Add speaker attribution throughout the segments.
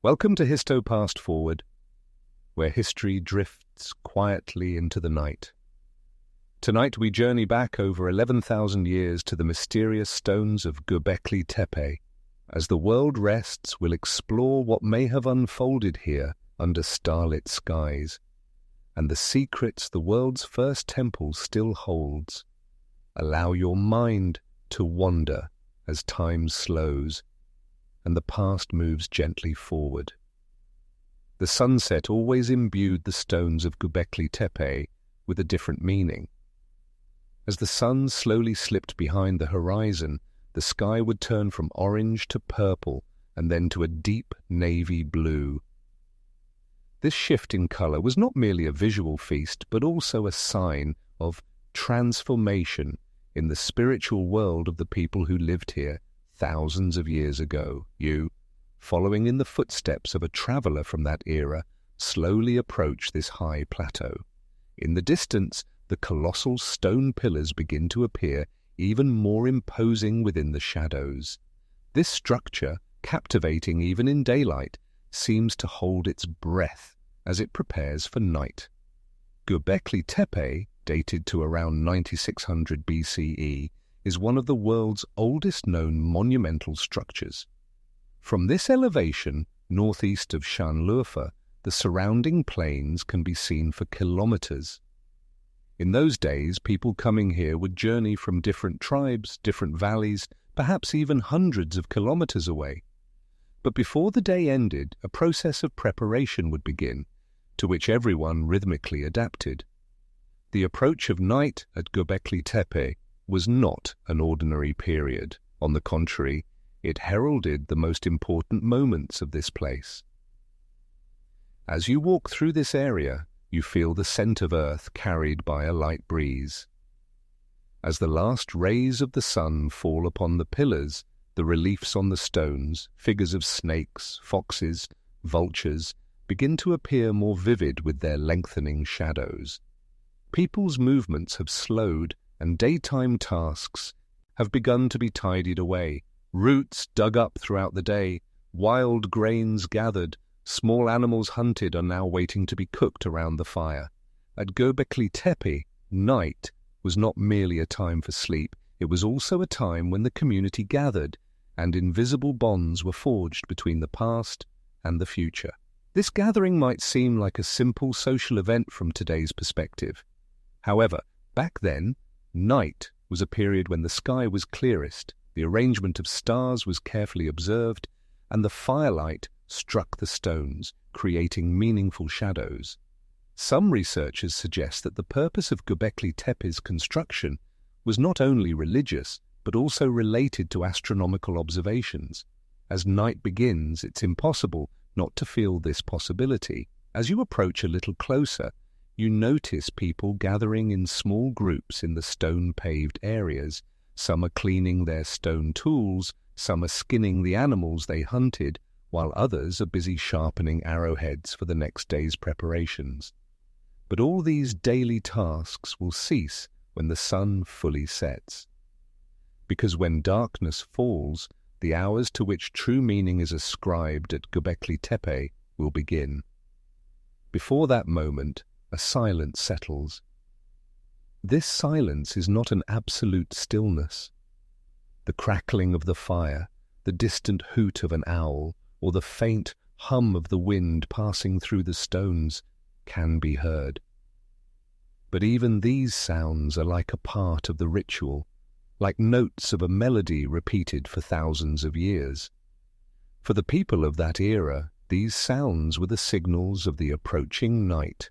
Speaker 1: Welcome to Histo Past Forward, where history drifts quietly into the night. Tonight we journey back over 11,000 years to the mysterious stones of Göbekli Tepe. As the world rests, we'll explore what may have unfolded here under starlit skies, and the secrets the world's first temple still holds. Allow your mind to wander as time slows and the past moves gently forward. The sunset always imbued the stones of Göbekli Tepe with a different meaning. As the sun slowly slipped behind the horizon, the sky would turn from orange to purple and then to a deep navy blue. This shift in color was not merely a visual feast, but also a sign of transformation in the spiritual world of the people who lived here thousands of years ago. You, following in the footsteps of a traveler from that era, slowly approach this high plateau. In the distance, the colossal stone pillars begin to appear even more imposing within the shadows. This structure, captivating even in daylight, seems to hold its breath as it prepares for night. Göbekli Tepe, dated to around 9600 BCE, is one of the world's oldest known monumental structures. From this elevation, northeast of Şanlıurfa, the surrounding plains can be seen for kilometers. In those days, people coming here would journey from different tribes, different valleys, perhaps even hundreds of kilometers away. But before the day ended, a process of preparation would begin, to which everyone rhythmically adapted. The approach of night at Göbekli Tepe was not an ordinary period. On the contrary, it heralded the most important moments of this place. As you walk through this area, you feel the scent of earth carried by a light breeze. As the last rays of the sun fall upon the pillars, the reliefs on the stones, figures of snakes, foxes, vultures, begin to appear more vivid with their lengthening shadows. People's movements have slowed, and daytime tasks have begun to be tidied away. Roots dug up throughout the day, wild grains gathered, small animals hunted are now waiting to be cooked around the fire. At Göbekli Tepe, night was not merely a time for sleep, it was also a time when the community gathered and invisible bonds were forged between the past and the future. This gathering might seem like a simple social event from today's perspective. However, back then, night was a period when the sky was clearest, the arrangement of stars was carefully observed, and the firelight struck the stones, creating meaningful shadows. Some researchers suggest that the purpose of Göbekli Tepe's construction was not only religious, but also related to astronomical observations. As night begins, it's impossible not to feel this possibility. As you approach a little closer, you notice people gathering in small groups in the stone-paved areas. Some are cleaning their stone tools, some are skinning the animals they hunted, while others are busy sharpening arrowheads for the next day's preparations. But all these daily tasks will cease when the sun fully sets. Because when darkness falls, the hours to which true meaning is ascribed at Göbekli Tepe will begin. Before that moment, a silence settles. This silence is not an absolute stillness. The crackling of the fire, the distant hoot of an owl, or the faint hum of the wind passing through the stones can be heard. But even these sounds are like a part of the ritual, like notes of a melody repeated for thousands of years. For the people of that era, these sounds were the signals of the approaching night.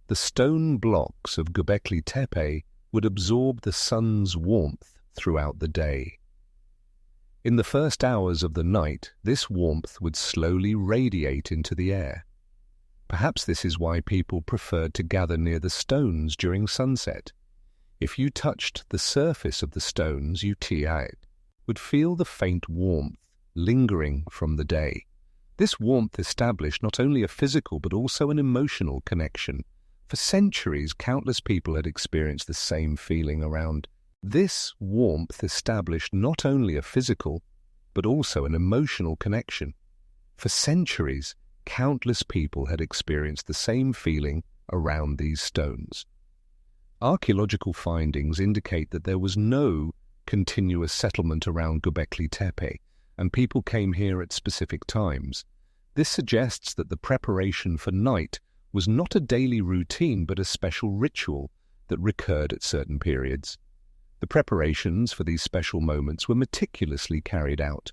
Speaker 1: The stone blocks of Göbekli Tepe would absorb the sun's warmth throughout the day. In the first hours of the night, this warmth would slowly radiate into the air. Perhaps this is why people preferred to gather near the stones during sunset. If you touched the surface of the stones you would feel the faint warmth lingering from the day. This warmth established not only a physical but also an emotional connection. For centuries, countless people had experienced the same feeling around. This warmth established not only a physical, but also an emotional connection. For centuries, countless people had experienced the same feeling around these stones. Archaeological findings indicate that there was no continuous settlement around Göbekli Tepe, and people came here at specific times. This suggests that the preparation for night was not a daily routine but a special ritual that recurred at certain periods. The preparations for these special moments were meticulously carried out.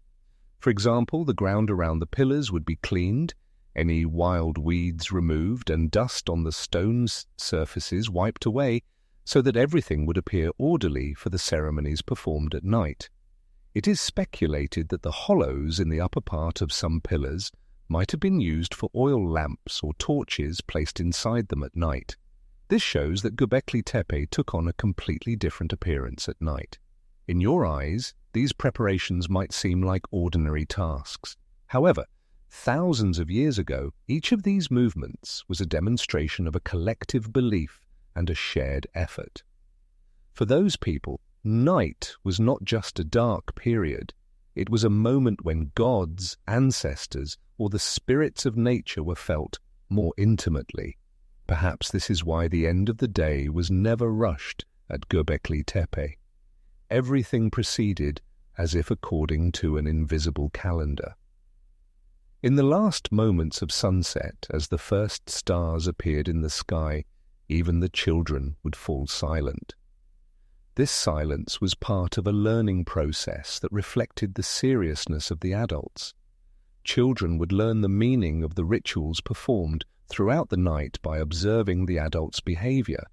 Speaker 1: For example, the ground around the pillars would be cleaned, any wild weeds removed, and dust on the stone surfaces wiped away so that everything would appear orderly for the ceremonies performed at night. It is speculated that the hollows in the upper part of some pillars might have been used for oil lamps or torches placed inside them at night. This shows that Göbekli Tepe took on a completely different appearance at night. In your eyes, these preparations might seem like ordinary tasks. However, thousands of years ago, each of these movements was a demonstration of a collective belief and a shared effort. For those people, night was not just a dark period. It was a moment when gods, ancestors, or the spirits of nature were felt more intimately. Perhaps this is why the end of the day was never rushed at Göbekli Tepe. Everything proceeded as if according to an invisible calendar. In the last moments of sunset, as the first stars appeared in the sky, even the children would fall silent. This silence was part of a learning process that reflected the seriousness of the adults. Children would learn the meaning of the rituals performed throughout the night by observing the adults' behavior.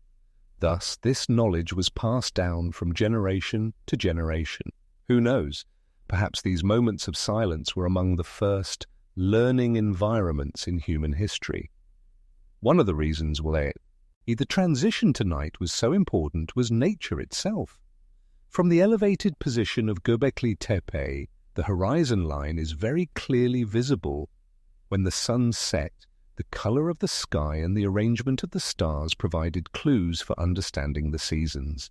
Speaker 1: Thus, this knowledge was passed down from generation to generation. Who knows? Perhaps these moments of silence were among the first learning environments in human history. One of the reasons why the transition to night was so important was nature itself. From the elevated position of Göbekli Tepe, the horizon line is very clearly visible. When the sun set, the color of the sky and the arrangement of the stars provided clues for understanding the seasons.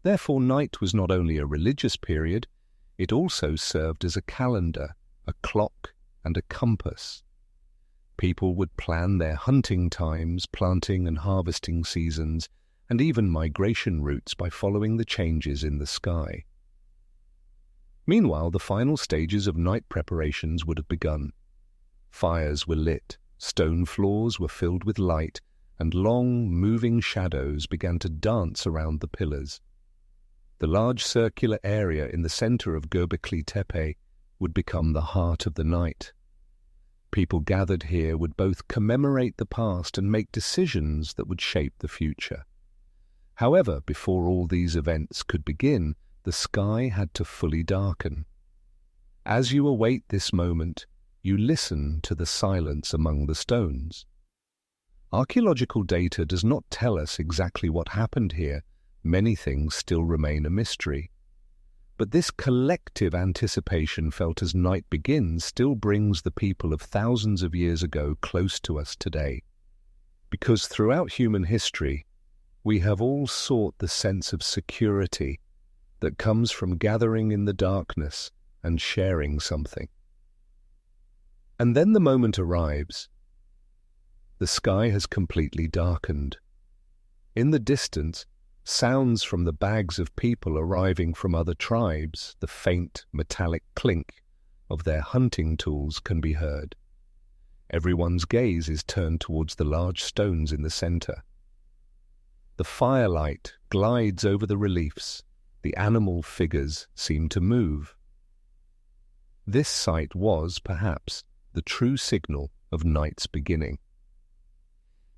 Speaker 1: Therefore, night was not only a religious period, it also served as a calendar, a clock, and a compass. People would plan their hunting times, planting and harvesting seasons, and even migration routes by following the changes in the sky. Meanwhile, the final stages of night preparations would have begun. Fires were lit, stone floors were filled with light, and long, moving shadows began to dance around the pillars. The large circular area in the center of Göbekli Tepe would become the heart of the night. People gathered here would both commemorate the past and make decisions that would shape the future. However, before all these events could begin, the sky had to fully darken. As you await this moment, you listen to the silence among the stones. Archaeological data does not tell us exactly what happened here. Many things still remain a mystery. But this collective anticipation felt as night begins still brings the people of thousands of years ago close to us today. Because throughout human history, we have all sought the sense of security that comes from gathering in the darkness and sharing something. And then the moment arrives. The sky has completely darkened. In the distance, sounds from the bags of people arriving from other tribes, the faint metallic clink of their hunting tools can be heard. Everyone's gaze is turned towards the large stones in the center. The firelight glides over the reliefs. The animal figures seem to move. This sight was, perhaps, the true signal of night's beginning.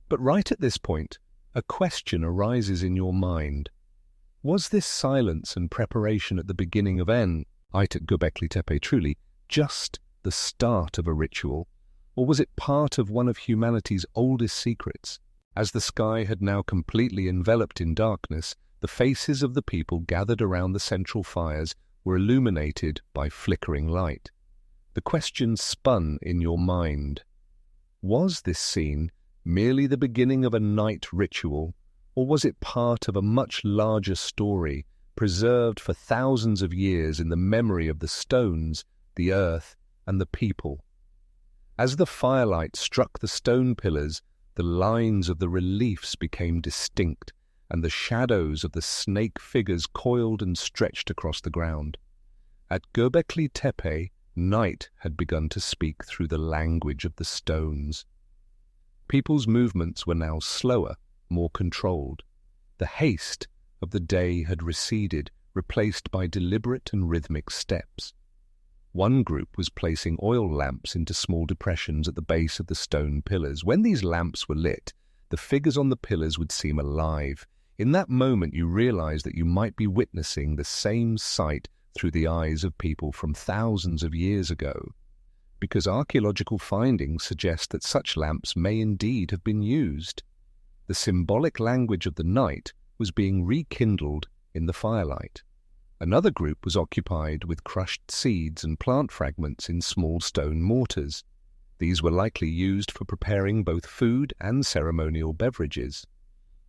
Speaker 1: But right at this point, a question arises in your mind. Was this silence and preparation at the beginning of night at Göbekli Tepe truly just the start of a ritual, or was it part of one of humanity's oldest secrets? As the sky had now completely enveloped in darkness, the faces of the people gathered around the central fires were illuminated by flickering light. The question spun in your mind. Was this scene merely the beginning of a night ritual, or was it part of a much larger story preserved for thousands of years in the memory of the stones, the earth, and the people? As the firelight struck the stone pillars, the lines of the reliefs became distinct, and the shadows of the snake figures coiled and stretched across the ground. At Göbekli Tepe, night had begun to speak through the language of the stones. People's movements were now slower, more controlled. The haste of the day had receded, replaced by deliberate and rhythmic steps. One group was placing oil lamps into small depressions at the base of the stone pillars. When these lamps were lit, the figures on the pillars would seem alive. In that moment, you realized that you might be witnessing the same sight through the eyes of people from thousands of years ago, because archaeological findings suggest that such lamps may indeed have been used. The symbolic language of the night was being rekindled in the firelight. Another group was occupied with crushed seeds and plant fragments in small stone mortars. These were likely used for preparing both food and ceremonial beverages.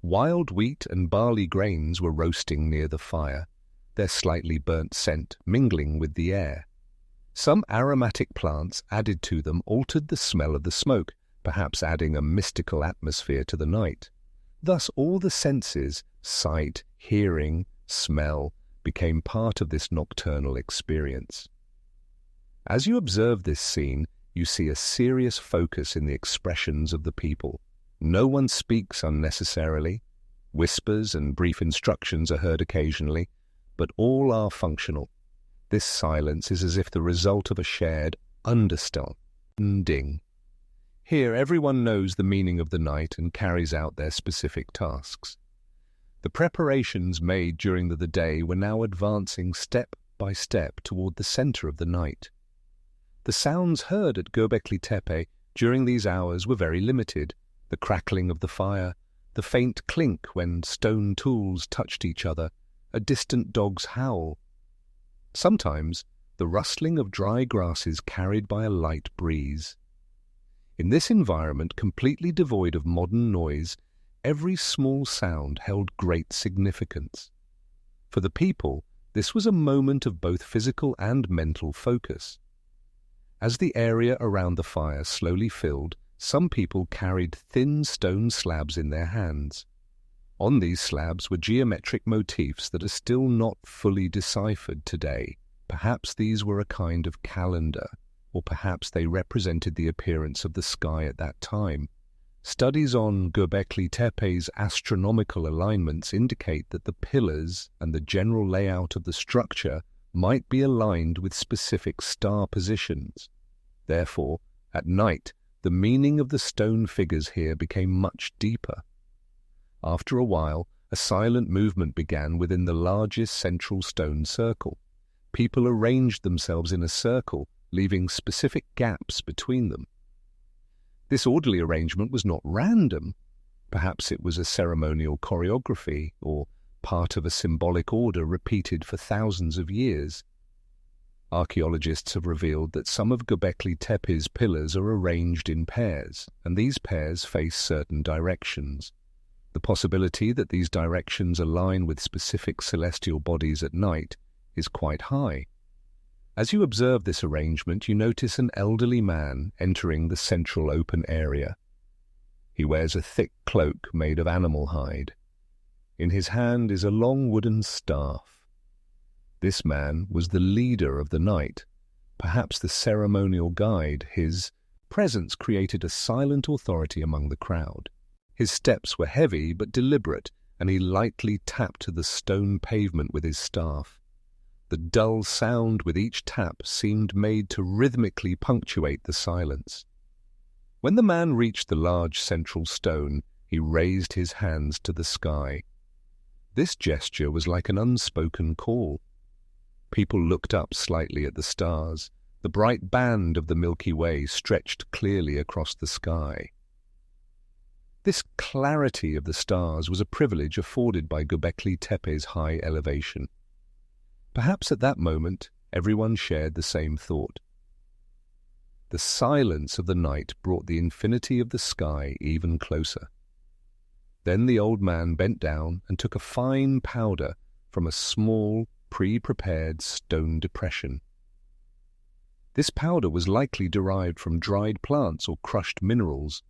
Speaker 1: Wild wheat and barley grains were roasting near the fire, their slightly burnt scent mingling with the air. Some aromatic plants added to them altered the smell of the smoke, perhaps adding a mystical atmosphere to the night. Thus all the senses, sight, hearing, smell, became part of this nocturnal experience. As you observe this scene, you see a serious focus in the expressions of the people. No one speaks unnecessarily. Whispers and brief instructions are heard occasionally, but all are functional. This silence is as if the result of a shared understanding. Here, everyone knows the meaning of the night and carries out their specific tasks. The preparations made during the day were now advancing step by step toward the center of the night. The sounds heard at Göbekli Tepe during these hours were very limited. The crackling of the fire, the faint clink when stone tools touched each other, a distant dog's howl. Sometimes the rustling of dry grasses carried by a light breeze. In this environment, completely devoid of modern noise, every small sound held great significance. For the people, this was a moment of both physical and mental focus. As the area around the fire slowly filled, some people carried thin stone slabs in their hands. On these slabs were geometric motifs that are still not fully deciphered today. Perhaps these were a kind of calendar, or perhaps they represented the appearance of the sky at that time. Studies on Göbekli Tepe's astronomical alignments indicate that the pillars and the general layout of the structure might be aligned with specific star positions. Therefore, at night, the meaning of the stone figures here became much deeper. After a while, a silent movement began within the largest central stone circle. People arranged themselves in a circle, leaving specific gaps between them. This orderly arrangement was not random. Perhaps it was a ceremonial choreography or part of a symbolic order repeated for thousands of years. Archaeologists have revealed that some of Göbekli Tepe's pillars are arranged in pairs, and these pairs face certain directions. The possibility that these directions align with specific celestial bodies at night is quite high. As you observe this arrangement, you notice an elderly man entering the central open area. He wears a thick cloak made of animal hide. In his hand is a long wooden staff. This man was the leader of the night, perhaps the ceremonial guide. His presence created a silent authority among the crowd. His steps were heavy but deliberate, and he lightly tapped the stone pavement with his staff. The dull sound with each tap seemed made to rhythmically punctuate the silence. When the man reached the large central stone, he raised his hands to the sky. This gesture was like an unspoken call. People looked up slightly at the stars. The bright band of the Milky Way stretched clearly across the sky. This clarity of the stars was a privilege afforded by Göbekli Tepe's high elevation. Perhaps at that moment, everyone shared the same thought. The silence of the night brought the infinity of the sky even closer. Then the old man bent down and took a fine powder from a small, pre-prepared stone depression. This powder was likely derived from dried plants or crushed minerals.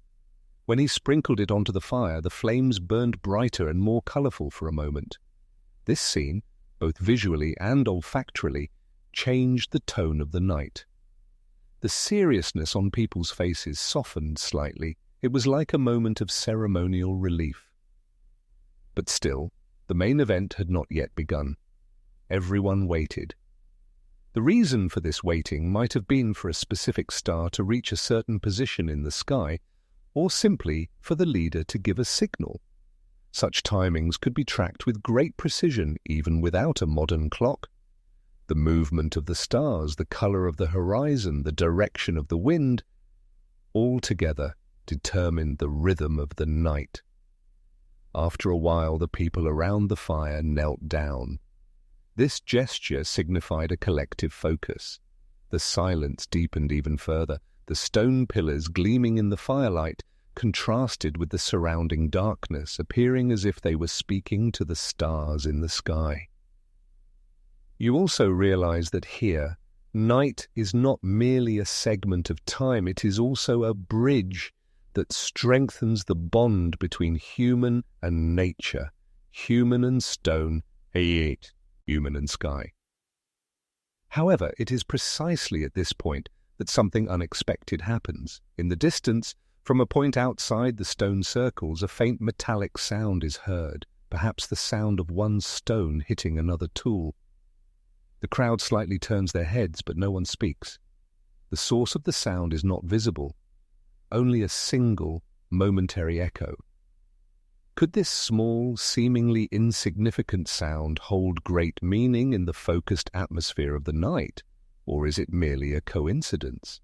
Speaker 1: When he sprinkled it onto the fire, the flames burned brighter and more colorful for a moment. This scene, both visually and olfactorily, changed the tone of the night. The seriousness on people's faces softened slightly. It was like a moment of ceremonial relief. But still, the main event had not yet begun. Everyone waited. The reason for this waiting might have been for a specific star to reach a certain position in the sky, or simply for the leader to give a signal. Such timings could be tracked with great precision even without a modern clock. The movement of the stars, the color of the horizon, the direction of the wind, all together determined the rhythm of the night. After a while, the people around the fire knelt down. This gesture signified a collective focus. The silence deepened even further. The stone pillars gleaming in the firelight contrasted with the surrounding darkness, appearing as if they were speaking to the stars in the sky. You also realize that here, night is not merely a segment of time, it is also a bridge that strengthens the bond between human and nature, human and stone, human and sky. However, it is precisely at this point that something unexpected happens. In the distance, from a point outside the stone circles, a faint metallic sound is heard, perhaps the sound of one stone hitting another tool. The crowd slightly turns their heads, but no one speaks. The source of the sound is not visible, only a single, momentary echo. Could this small, seemingly insignificant sound hold great meaning in the focused atmosphere of the night, or is it merely a coincidence?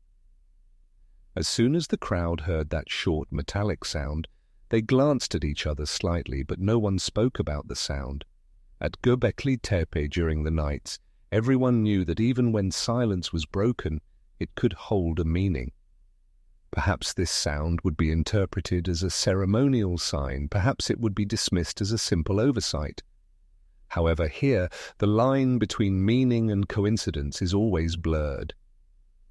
Speaker 1: As soon as the crowd heard that short metallic sound, they glanced at each other slightly, but no one spoke about the sound. At Göbekli Tepe during the nights, everyone knew that even when silence was broken, it could hold a meaning. Perhaps this sound would be interpreted as a ceremonial sign, perhaps it would be dismissed as a simple oversight. However, here, the line between meaning and coincidence is always blurred.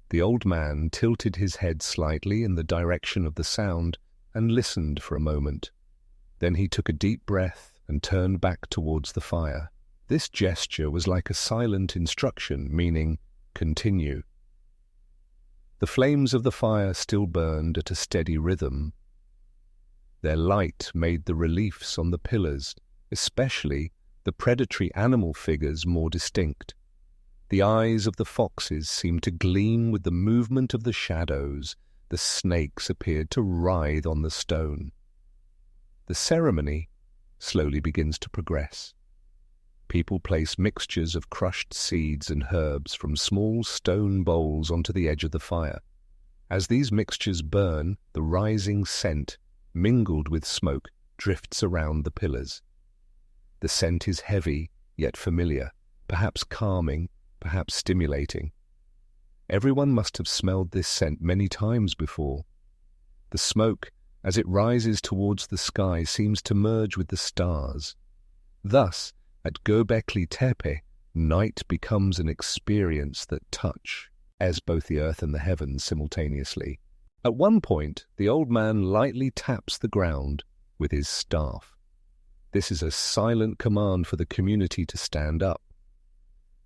Speaker 1: The old man tilted his head slightly in the direction of the sound and listened for a moment. Then he took a deep breath and turned back towards the fire. This gesture was like a silent instruction, meaning, continue. The flames of the fire still burned at a steady rhythm. Their light made the reliefs on the pillars, especially the predatory animal figures, more distinct. The eyes of the foxes seemed to gleam with the movement of the shadows. The snakes appeared to writhe on the stone. The ceremony slowly begins to progress. People place mixtures of crushed seeds and herbs from small stone bowls onto the edge of the fire. As these mixtures burn, the rising scent, mingled with smoke, drifts around the pillars. The scent is heavy, yet familiar, perhaps calming, perhaps stimulating. Everyone must have smelled this scent many times before. The smoke, as it rises towards the sky, seems to merge with the stars. Thus, at Göbekli Tepe, night becomes an experience that touch as both the earth and the heavens simultaneously. At one point, the old man lightly taps the ground with his staff. This is a silent command for the community to stand up.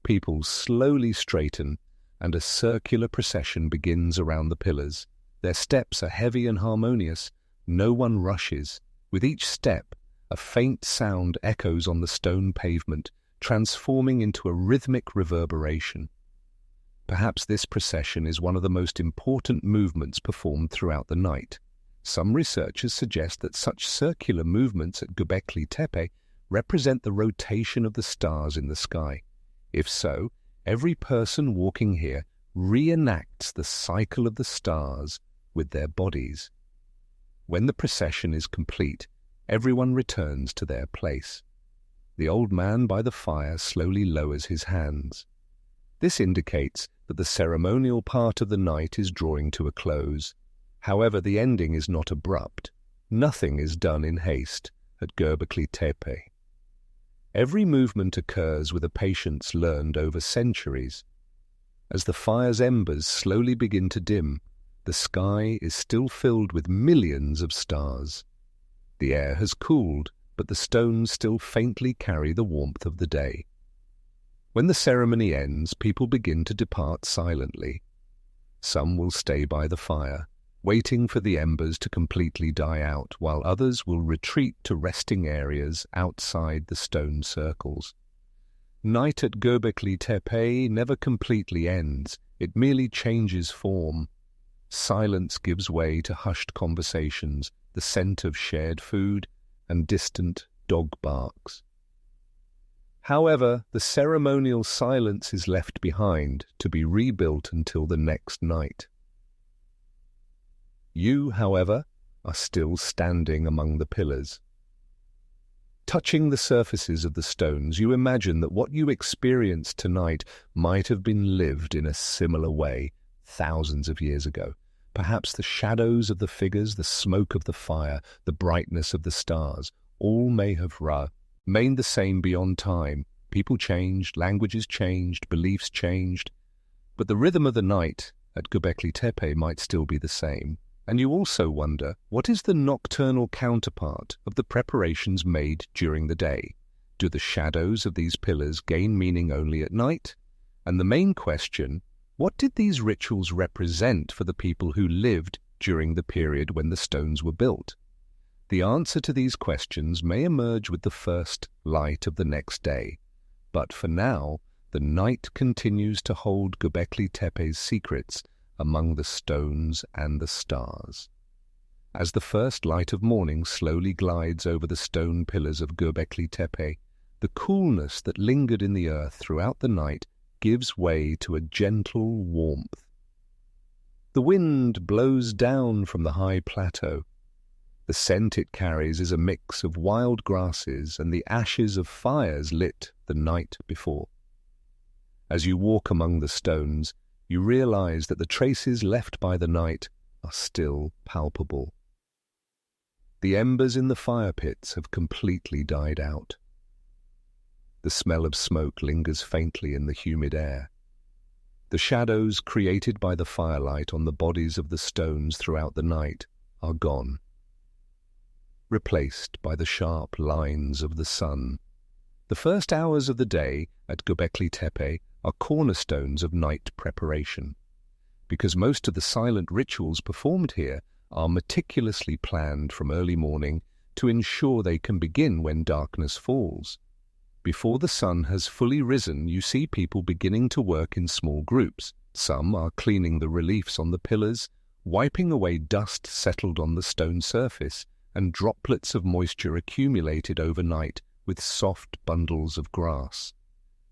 Speaker 1: People slowly straighten, and a circular procession begins around the pillars. Their steps are heavy and harmonious. No one rushes. With each step, a faint sound echoes on the stone pavement, transforming into a rhythmic reverberation. Perhaps this procession is one of the most important movements performed throughout the night. Some researchers suggest that such circular movements at Göbekli Tepe represent the rotation of the stars in the sky. If so, every person walking here reenacts the cycle of the stars with their bodies. When the procession is complete, everyone returns to their place. The old man by the fire slowly lowers his hands. This indicates that the ceremonial part of the night is drawing to a close. However, the ending is not abrupt. Nothing is done in haste at Göbekli Tepe. Every movement occurs with a patience learned over centuries. As the fire's embers slowly begin to dim, the sky is still filled with millions of stars. The air has cooled, but the stones still faintly carry the warmth of the day. When the ceremony ends, people begin to depart silently. Some will stay by the fire, waiting for the embers to completely die out, while others will retreat to resting areas outside the stone circles. Night at Göbekli Tepe never completely ends, it merely changes form. Silence gives way to hushed conversations, the scent of shared food, and distant dog barks. However, the ceremonial silence is left behind to be rebuilt until the next night. You, however, are still standing among the pillars. Touching the surfaces of the stones, you imagine that what you experienced tonight might have been lived in a similar way thousands of years ago. Perhaps the shadows of the figures, the smoke of the fire, the brightness of the stars, all may have remained the same beyond time. People changed, languages changed, beliefs changed, but the rhythm of the night at Göbekli Tepe might still be the same. And you also wonder, what is the nocturnal counterpart of the preparations made during the day? Do the shadows of these pillars gain meaning only at night? And the main question, what did these rituals represent for the people who lived during the period when the stones were built? The answer to these questions may emerge with the first light of the next day. But for now, the night continues to hold Göbekli Tepe's secrets among the stones and the stars. As the first light of morning slowly glides over the stone pillars of Göbekli Tepe, the coolness that lingered in the earth throughout the night gives way to a gentle warmth. The wind blows down from the high plateau. The scent it carries is a mix of wild grasses and the ashes of fires lit the night before. As you walk among the stones, you realize that the traces left by the night are still palpable. The embers in the fire pits have completely died out. The smell of smoke lingers faintly in the humid air. The shadows created by the firelight on the bodies of the stones throughout the night are gone, replaced by the sharp lines of the sun. The first hours of the day at Göbekli Tepe are cornerstones of night preparation, because most of the silent rituals performed here are meticulously planned from early morning to ensure they can begin when darkness falls. Before the sun has fully risen, you see people beginning to work in small groups. Some are cleaning the reliefs on the pillars, wiping away dust settled on the stone surface and droplets of moisture accumulated overnight with soft bundles of grass.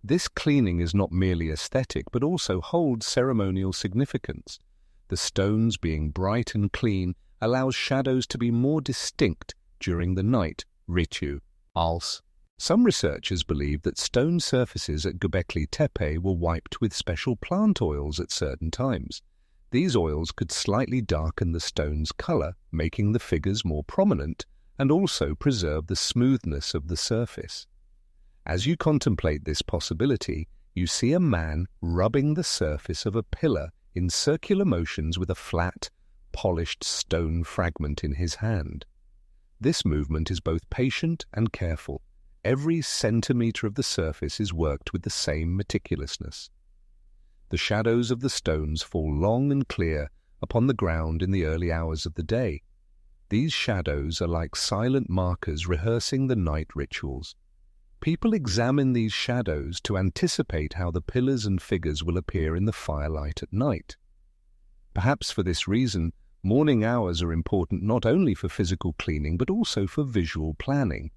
Speaker 1: This cleaning is not merely aesthetic, but also holds ceremonial significance. The stones being bright and clean allows shadows to be more distinct during the night rituals. Some researchers believe that stone surfaces at Göbekli Tepe were wiped with special plant oils at certain times. These oils could slightly darken the stone's color, making the figures more prominent, and also preserve the smoothness of the surface. As you contemplate this possibility, you see a man rubbing the surface of a pillar in circular motions with a flat, polished stone fragment in his hand. This movement is both patient and careful. Every centimeter of the surface is worked with the same meticulousness. The shadows of the stones fall long and clear upon the ground in the early hours of the day. These shadows are like silent markers rehearsing the night rituals. People examine these shadows to anticipate how the pillars and figures will appear in the firelight at night. Perhaps for this reason, morning hours are important not only for physical cleaning but also for visual planning.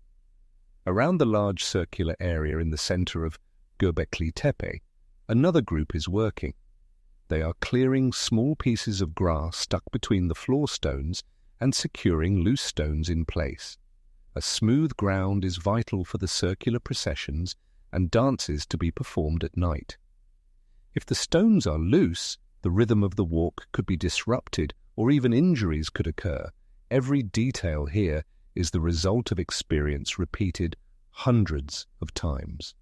Speaker 1: Around the large circular area in the center of Göbekli Tepe, another group is working. They are clearing small pieces of grass stuck between the floor stones and securing loose stones in place. A smooth ground is vital for the circular processions and dances to be performed at night. If the stones are loose, the rhythm of the walk could be disrupted or even injuries could occur. Every detail here is the result of experience repeated hundreds of times.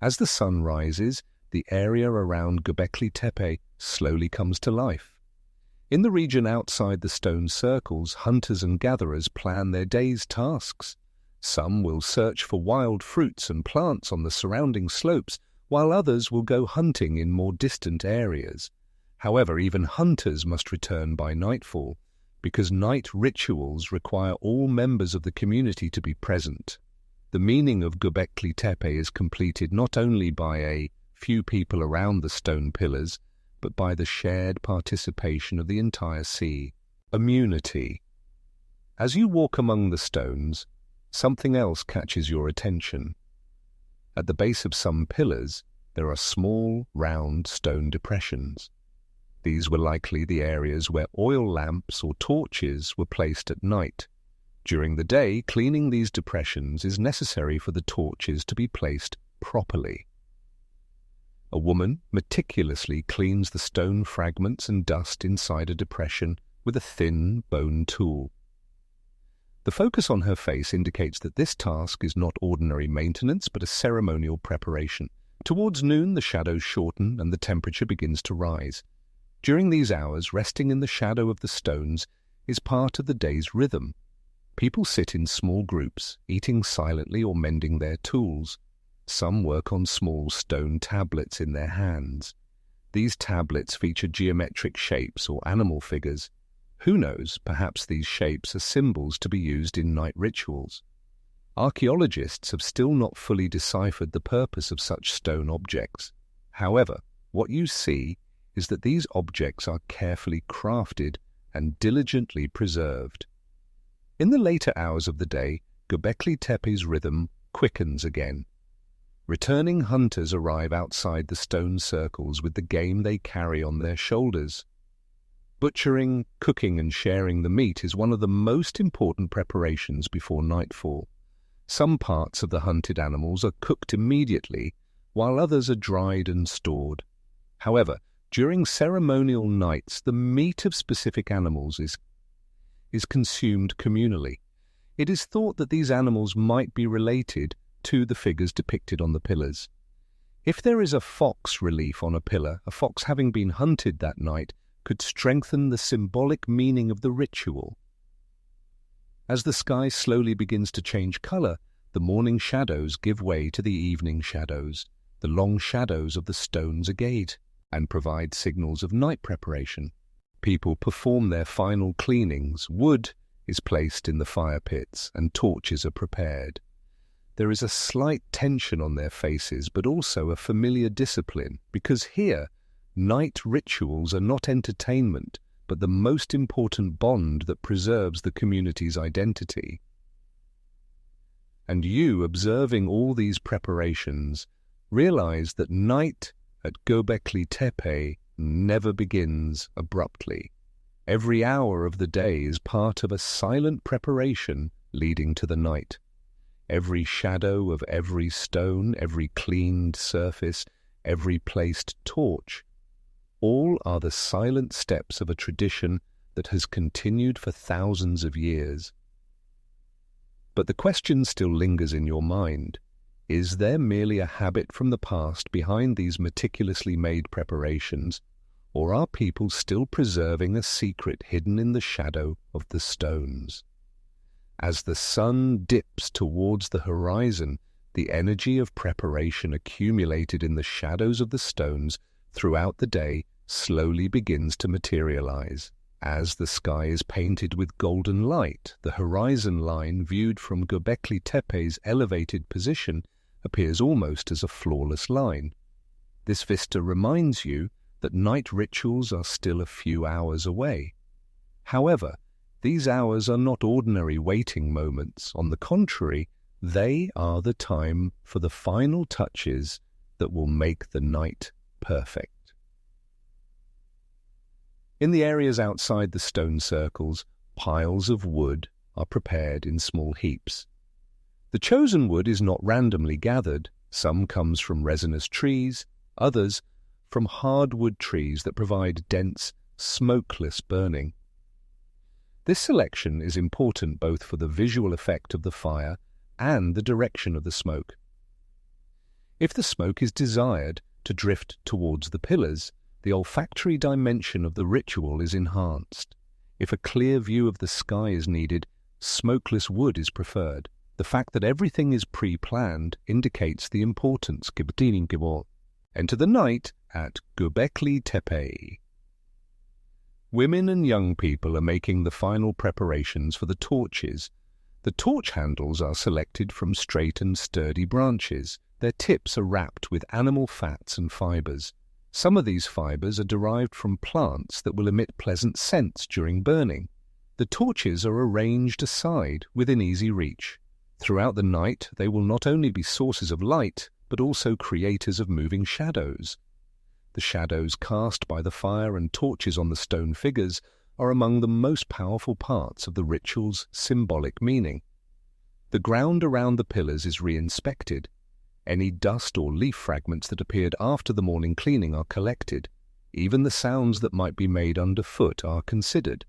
Speaker 1: As the sun rises, the area around Göbekli Tepe slowly comes to life. In the region outside the stone circles, hunters and gatherers plan their day's tasks. Some will search for wild fruits and plants on the surrounding slopes, while others will go hunting in more distant areas. However, even hunters must return by nightfall, because night rituals require all members of the community to be present. The meaning of Göbekli Tepe is completed not only by a few people around the stone pillars, but by the shared participation of the entire sea. Immunity. As you walk among the stones, something else catches your attention. At the base of some pillars, there are small, round stone depressions. These were likely the areas where oil lamps or torches were placed at night. During the day, cleaning these depressions is necessary for the torches to be placed properly. A woman meticulously cleans the stone fragments and dust inside a depression with a thin bone tool. The focus on her face indicates that this task is not ordinary maintenance but a ceremonial preparation. Towards noon, the shadows shorten and the temperature begins to rise. During these hours, resting in the shadow of the stones is part of the day's rhythm. People sit in small groups, eating silently or mending their tools. Some work on small stone tablets in their hands. These tablets feature geometric shapes or animal figures. Who knows, perhaps these shapes are symbols to be used in night rituals. Archaeologists have still not fully deciphered the purpose of such stone objects. However, what you see is that these objects are carefully crafted and diligently preserved. In the later hours of the day, Göbekli Tepe's rhythm quickens again. Returning hunters arrive outside the stone circles with the game they carry on their shoulders. Butchering, cooking and sharing the meat is one of the most important preparations before nightfall. Some parts of the hunted animals are cooked immediately, while others are dried and stored. However, during ceremonial nights, the meat of specific animals is consumed communally. It is thought that these animals might be related to the figures depicted on the pillars. If there is a fox relief on a pillar, a fox having been hunted that night could strengthen the symbolic meaning of the ritual. As the sky slowly begins to change color, the morning shadows give way to the evening shadows. The long shadows of the stones agate and provide signals of night preparation. People perform their final cleanings. Wood is placed in the fire pits and torches are prepared. There is a slight tension on their faces, but also a familiar discipline, because here, night rituals are not entertainment, but the most important bond that preserves the community's identity. And you, observing all these preparations, realize that night at Göbekli Tepe never begins abruptly. Every hour of the day is part of a silent preparation leading to the night. Every shadow of every stone, every cleaned surface, every placed torch, all are the silent steps of a tradition that has continued for thousands of years. But the question still lingers in your mind. Is there merely a habit from the past behind these meticulously made preparations, or are people still preserving a secret hidden in the shadow of the stones? As the sun dips towards the horizon, the energy of preparation accumulated in the shadows of the stones throughout the day slowly begins to materialize. As the sky is painted with golden light, the horizon line viewed from Göbekli Tepe's elevated position appears almost as a flawless line. This vista reminds you that night rituals are still a few hours away. However, these hours are not ordinary waiting moments. On the contrary, they are the time for the final touches that will make the night perfect. In the areas outside the stone circles, piles of wood are prepared in small heaps. The chosen wood is not randomly gathered. Some comes from resinous trees, others from hardwood trees that provide dense, smokeless burning. This selection is important both for the visual effect of the fire and the direction of the smoke. If the smoke is desired, to drift towards the pillars, the olfactory dimension of the ritual is enhanced. If a clear view of the sky is needed, smokeless wood is preferred. The fact that everything is pre-planned indicates the importance. Enter the night at Göbekli Tepe. Women and young people are making the final preparations for the torches. The torch handles are selected from straight and sturdy branches. Their tips are wrapped with animal fats and fibers. Some of these fibers are derived from plants that will emit pleasant scents during burning. The torches are arranged aside within easy reach. Throughout the night, they will not only be sources of light, but also creators of moving shadows. The shadows cast by the fire and torches on the stone figures are among the most powerful parts of the ritual's symbolic meaning. The ground around the pillars is re-inspected. Any dust or leaf fragments that appeared after the morning cleaning are collected. Even the sounds that might be made underfoot are considered,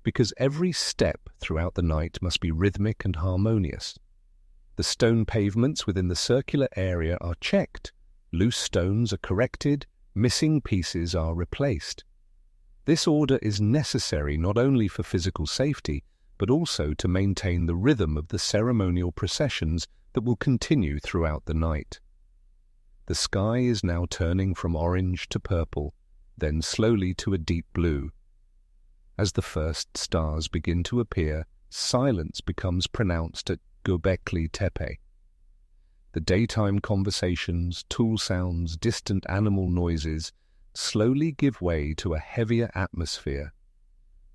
Speaker 1: because every step throughout the night must be rhythmic and harmonious. The stone pavements within the circular area are checked, loose stones are corrected, missing pieces are replaced. This order is necessary not only for physical safety, but also to maintain the rhythm of the ceremonial processions that will continue throughout the night. The sky is now turning from orange to purple, then slowly to a deep blue. As the first stars begin to appear, silence becomes pronounced at Göbekli Tepe. The daytime conversations, tool sounds, distant animal noises slowly give way to a heavier atmosphere.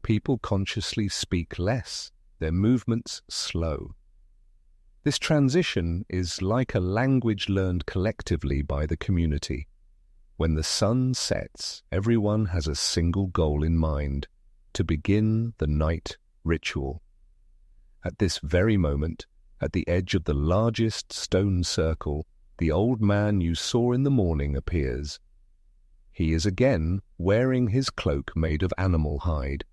Speaker 1: People consciously speak less, their movements slow. This transition is like a language learned collectively by the community. When the sun sets, everyone has a single goal in mind: to begin the night ritual. At this very moment, at the edge of the largest stone circle, the old man you saw in the morning appears. He is again wearing his cloak made of animal hide.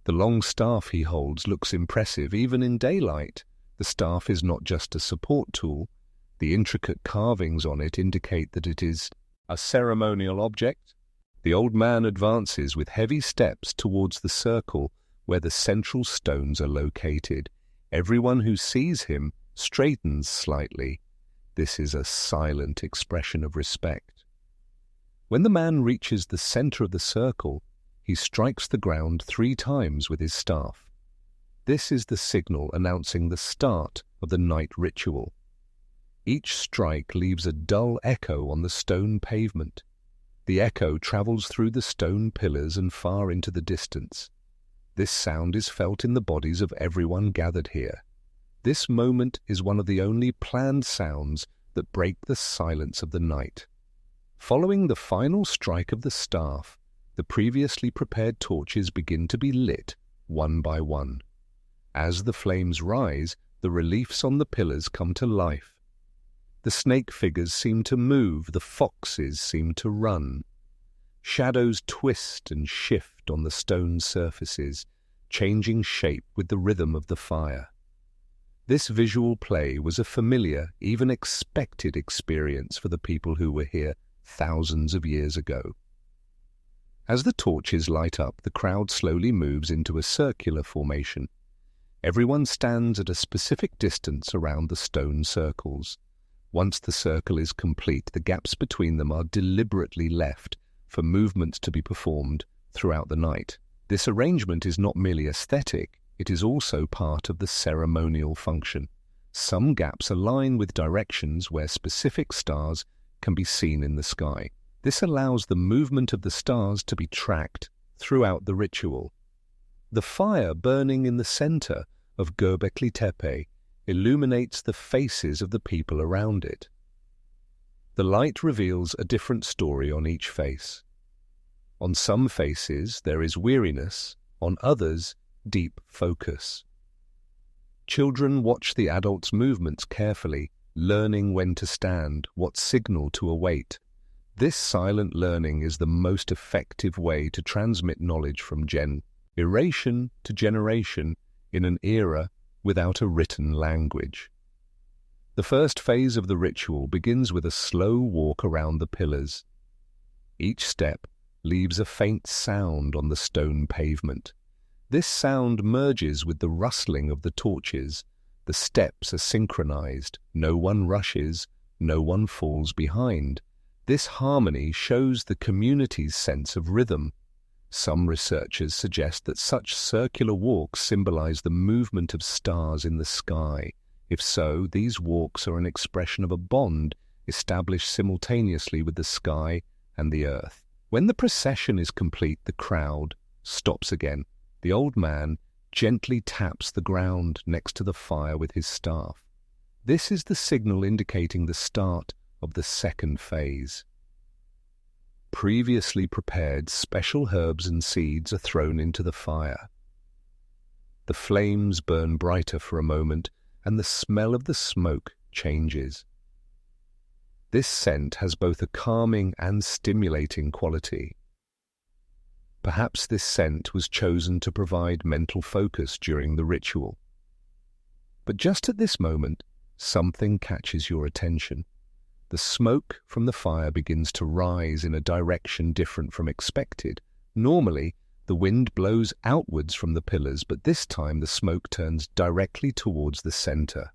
Speaker 1: The long staff he holds looks impressive even in daylight. The staff is not just a support tool. The intricate carvings on it indicate that it is a ceremonial object. The old man advances with heavy steps towards the circle where the central stones are located. Everyone who sees him straightens slightly. This is a silent expression of respect. When the man reaches the center of the circle, he strikes the ground 3 times with his staff. This is the signal announcing the start of the night ritual. Each strike leaves a dull echo on the stone pavement. The echo travels through the stone pillars and far into the distance. This sound is felt in the bodies of everyone gathered here. This moment is one of the only planned sounds that break the silence of the night. Following the final strike of the staff, the previously prepared torches begin to be lit, one by one. As the flames rise, the reliefs on the pillars come to life. The snake figures seem to move, the foxes seem to run. Shadows twist and shift on the stone surfaces, changing shape with the rhythm of the fire. This visual play was a familiar, even expected experience for the people who were here thousands of years ago. As the torches light up, the crowd slowly moves into a circular formation. Everyone stands at a specific distance around the stone circles. Once the circle is complete, the gaps between them are deliberately left for movements to be performed throughout the night. This arrangement is not merely aesthetic, it is also part of the ceremonial function. Some gaps align with directions where specific stars can be seen in the sky. This allows the movement of the stars to be tracked throughout the ritual. The fire burning in the center of Göbekli Tepe illuminates the faces of the people around it. The light reveals a different story on each face. On some faces there is weariness, on others deep focus. Children watch the adults' movements carefully, learning when to stand, what signal to await. This silent learning is the most effective way to transmit knowledge from generation to generation in an era without a written language. The first phase of the ritual begins with a slow walk around the pillars. Each step leaves a faint sound on the stone pavement. This sound merges with the rustling of the torches. The steps are synchronized. No one rushes, no one falls behind. This harmony shows the community's sense of rhythm. Some researchers suggest that such circular walks symbolize the movement of stars in the sky. If so, these walks are an expression of a bond established simultaneously with the sky and the earth. When the procession is complete, the crowd stops again. The old man gently taps the ground next to the fire with his staff. This is the signal indicating the start of the second phase. Previously prepared special herbs and seeds are thrown into the fire. The flames burn brighter for a moment, and the smell of the smoke changes. This scent has both a calming and stimulating quality. Perhaps this scent was chosen to provide mental focus during the ritual. But just at this moment, something catches your attention. The smoke from the fire begins to rise in a direction different from expected. Normally, the wind blows outwards from the pillars, but this time the smoke turns directly towards the center.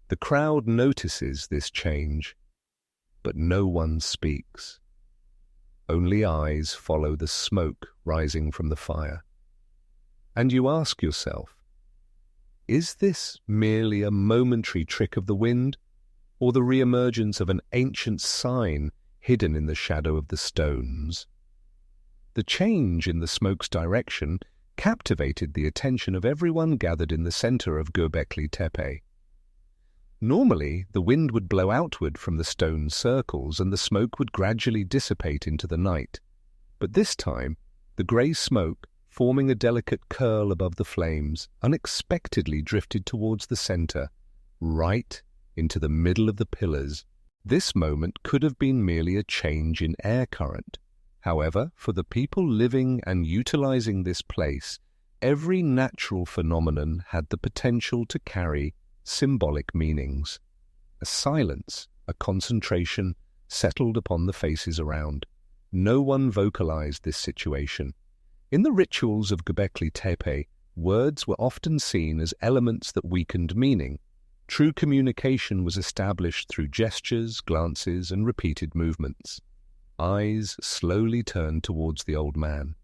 Speaker 1: The crowd notices this change, but no one speaks. Only eyes follow the smoke rising from the fire. And you ask yourself, is this merely a momentary trick of the wind, or the re-emergence of an ancient sign hidden in the shadow of the stones? The change in the smoke's direction captivated the attention of everyone gathered in the center of Göbekli Tepe. Normally, the wind would blow outward from the stone circles and the smoke would gradually dissipate into the night. But this time, the grey smoke, forming a delicate curl above the flames, unexpectedly drifted towards the center, right into the middle of the pillars. This moment could have been merely a change in air current. However, for the people living and utilizing this place, every natural phenomenon had the potential to carry symbolic meanings. A silence, a concentration, settled upon the faces around. No one vocalized this situation. In the rituals of Göbekli Tepe, words were often seen as elements that weakened meaning. True communication was established through gestures, glances, and repeated movements. Eyes slowly turned towards the old man.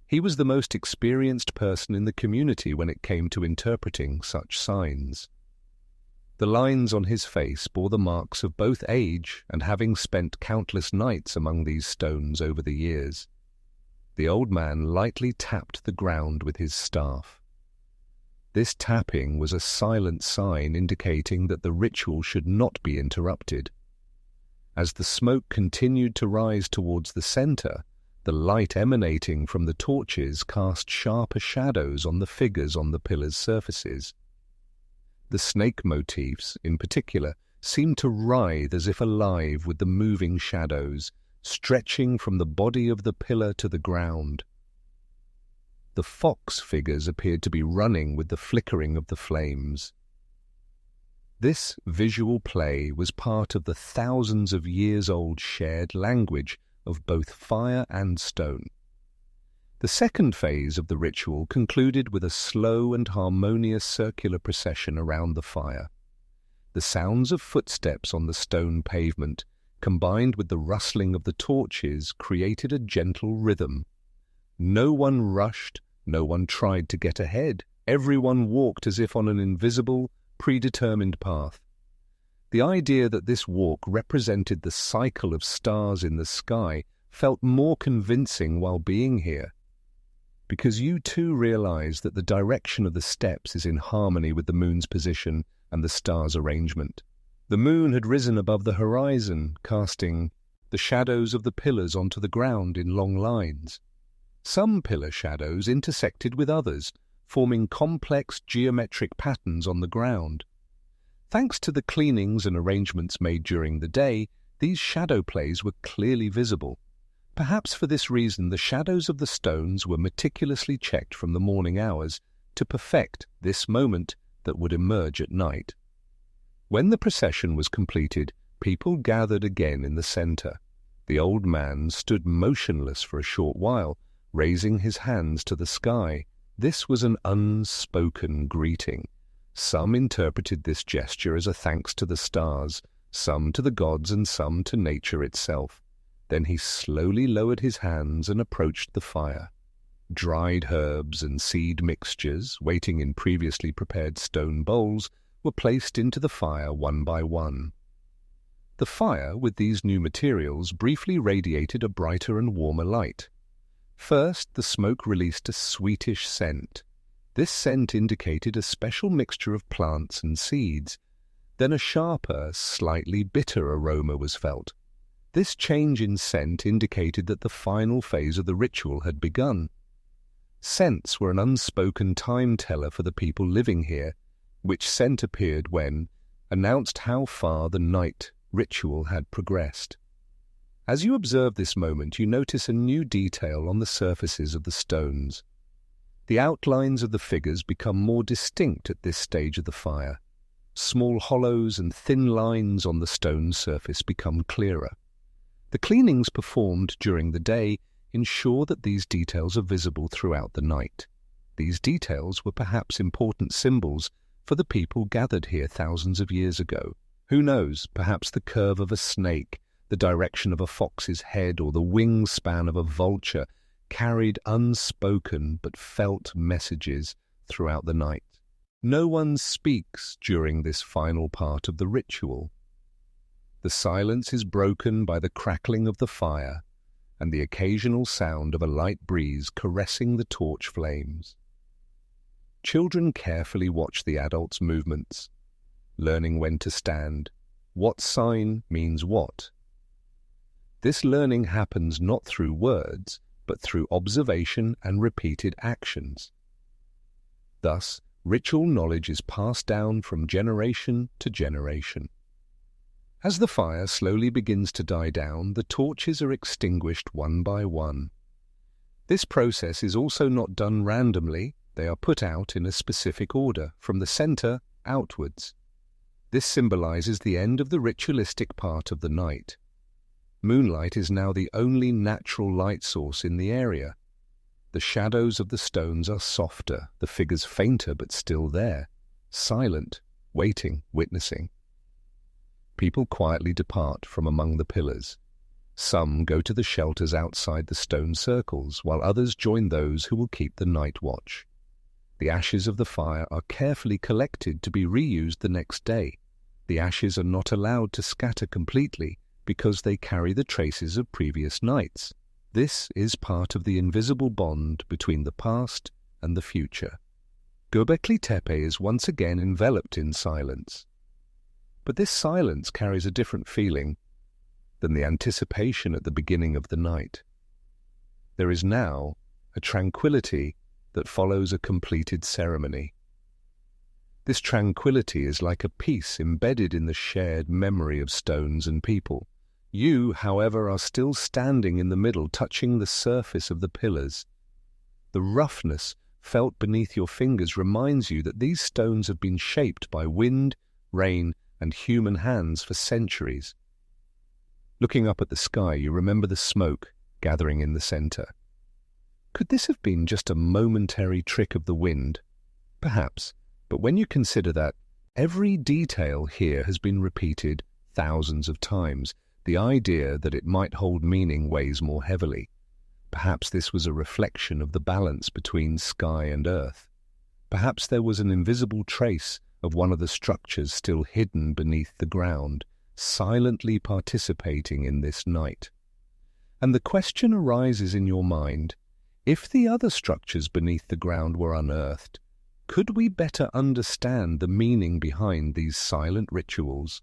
Speaker 1: He was the most experienced person in the community when it came to interpreting such signs. The lines on his face bore the marks of both age and having spent countless nights among these stones over the years. The old man lightly tapped the ground with his staff. This tapping was a silent sign indicating that the ritual should not be interrupted. As the smoke continued to rise towards the center, the light emanating from the torches cast sharper shadows on the figures on the pillars' surfaces. The snake motifs, in particular, seemed to writhe as if alive with the moving shadows, stretching from the body of the pillar to the ground. The fox figures appeared to be running with the flickering of the flames. This visual play was part of the thousands of years-old shared language of both fire and stone. The second phase of the ritual concluded with a slow and harmonious circular procession around the fire. The sounds of footsteps on the stone pavement, combined with the rustling of the torches, created a gentle rhythm. No one rushed, no one tried to get ahead. Everyone walked as if on an invisible, predetermined path. The idea that this walk represented the cycle of stars in the sky felt more convincing while being here, because you too realize that the direction of the steps is in harmony with the moon's position and the stars' arrangement. The moon had risen above the horizon, casting the shadows of the pillars onto the ground in long lines. Some pillar shadows intersected with others, forming complex geometric patterns on the ground. Thanks to the cleanings and arrangements made during the day, these shadow plays were clearly visible. Perhaps for this reason the shadows of the stones were meticulously checked from the morning hours to perfect this moment that would emerge at night. When the procession was completed, people gathered again in the center. The old man stood motionless for a short while, raising his hands to the sky. This was an unspoken greeting. Some interpreted this gesture as a thanks to the stars, some to the gods, and some to nature itself. Then he slowly lowered his hands and approached the fire. Dried herbs and seed mixtures, waiting in previously prepared stone bowls, were placed into the fire one by one. The fire, with these new materials, briefly radiated a brighter and warmer light. First, the smoke released a sweetish scent. This scent indicated a special mixture of plants and seeds. Then a sharper, slightly bitter aroma was felt. This change in scent indicated that the final phase of the ritual had begun. Scents were an unspoken time teller for the people living here, which scent appeared when announced how far the night ritual had progressed. As you observe this moment, you notice a new detail on the surfaces of the stones. The outlines of the figures become more distinct at this stage of the fire. Small hollows and thin lines on the stone surface become clearer. The cleanings performed during the day ensure that these details are visible throughout the night. These details were perhaps important symbols for the people gathered here thousands of years ago. Who knows, perhaps the curve of a snake, the direction of a fox's head, or the wingspan of a vulture carried unspoken but felt messages throughout the night. No one speaks during this final part of the ritual. The silence is broken by the crackling of the fire and the occasional sound of a light breeze caressing the torch flames. Children carefully watch the adults' movements, learning when to stand, what sign means what. This learning happens not through words, but through observation and repeated actions. Thus, ritual knowledge is passed down from generation to generation. As the fire slowly begins to die down, the torches are extinguished one by one. This process is also not done randomly. They are put out in a specific order, from the center outwards. This symbolizes the end of the ritualistic part of the night. Moonlight is now the only natural light source in the area. The shadows of the stones are softer, the figures fainter but still there, silent, waiting, witnessing. People quietly depart from among the pillars. Some go to the shelters outside the stone circles, while others join those who will keep the night watch. The ashes of the fire are carefully collected to be reused the next day. The ashes are not allowed to scatter completely because they carry the traces of previous nights. This is part of the invisible bond between the past and the future. Göbekli Tepe is once again enveloped in silence. But this silence carries a different feeling than the anticipation at the beginning of the night. There is now a tranquility that follows a completed ceremony. This tranquility is like a peace embedded in the shared memory of stones and people. You, however, are still standing in the middle, touching the surface of the pillars. The roughness felt beneath your fingers reminds you that these stones have been shaped by wind, rain, and human hands for centuries. Looking up at the sky, you remember the smoke gathering in the center. Could this have been just a momentary trick of the wind? Perhaps, but when you consider that every detail here has been repeated thousands of times, the idea that it might hold meaning weighs more heavily. Perhaps this was a reflection of the balance between sky and earth. Perhaps there was an invisible trace of one of the structures still hidden beneath the ground, silently participating in this night. And the question arises in your mind, if the other structures beneath the ground were unearthed, could we better understand the meaning behind these silent rituals?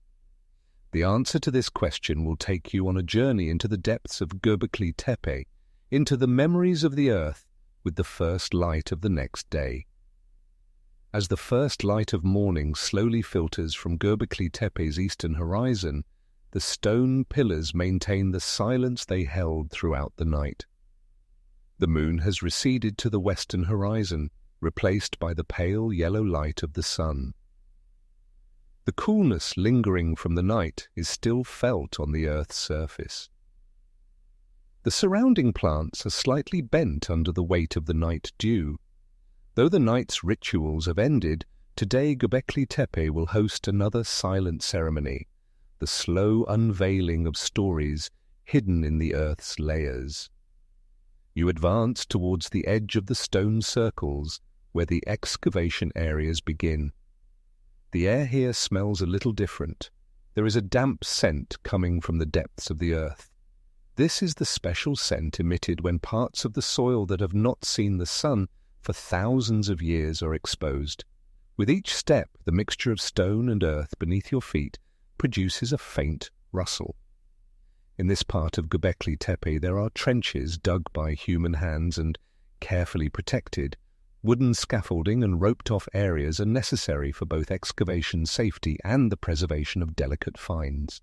Speaker 1: The answer to this question will take you on a journey into the depths of Göbekli Tepe, into the memories of the earth with the first light of the next day. As the first light of morning slowly filters from Göbekli Tepe's eastern horizon, the stone pillars maintain the silence they held throughout the night. The moon has receded to the western horizon, replaced by the pale yellow light of the sun. The coolness lingering from the night is still felt on the earth's surface. The surrounding plants are slightly bent under the weight of the night dew. Though the night's rituals have ended, today Göbekli Tepe will host another silent ceremony, the slow unveiling of stories hidden in the earth's layers. You advance towards the edge of the stone circles where the excavation areas begin. The air here smells a little different. There is a damp scent coming from the depths of the earth. This is the special scent emitted when parts of the soil that have not seen the sun for thousands of years are exposed. With each step, the mixture of stone and earth beneath your feet produces a faint rustle. In this part of Göbekli Tepe there are trenches dug by human hands and carefully protected. Wooden scaffolding and roped-off areas are necessary for both excavation safety and the preservation of delicate finds.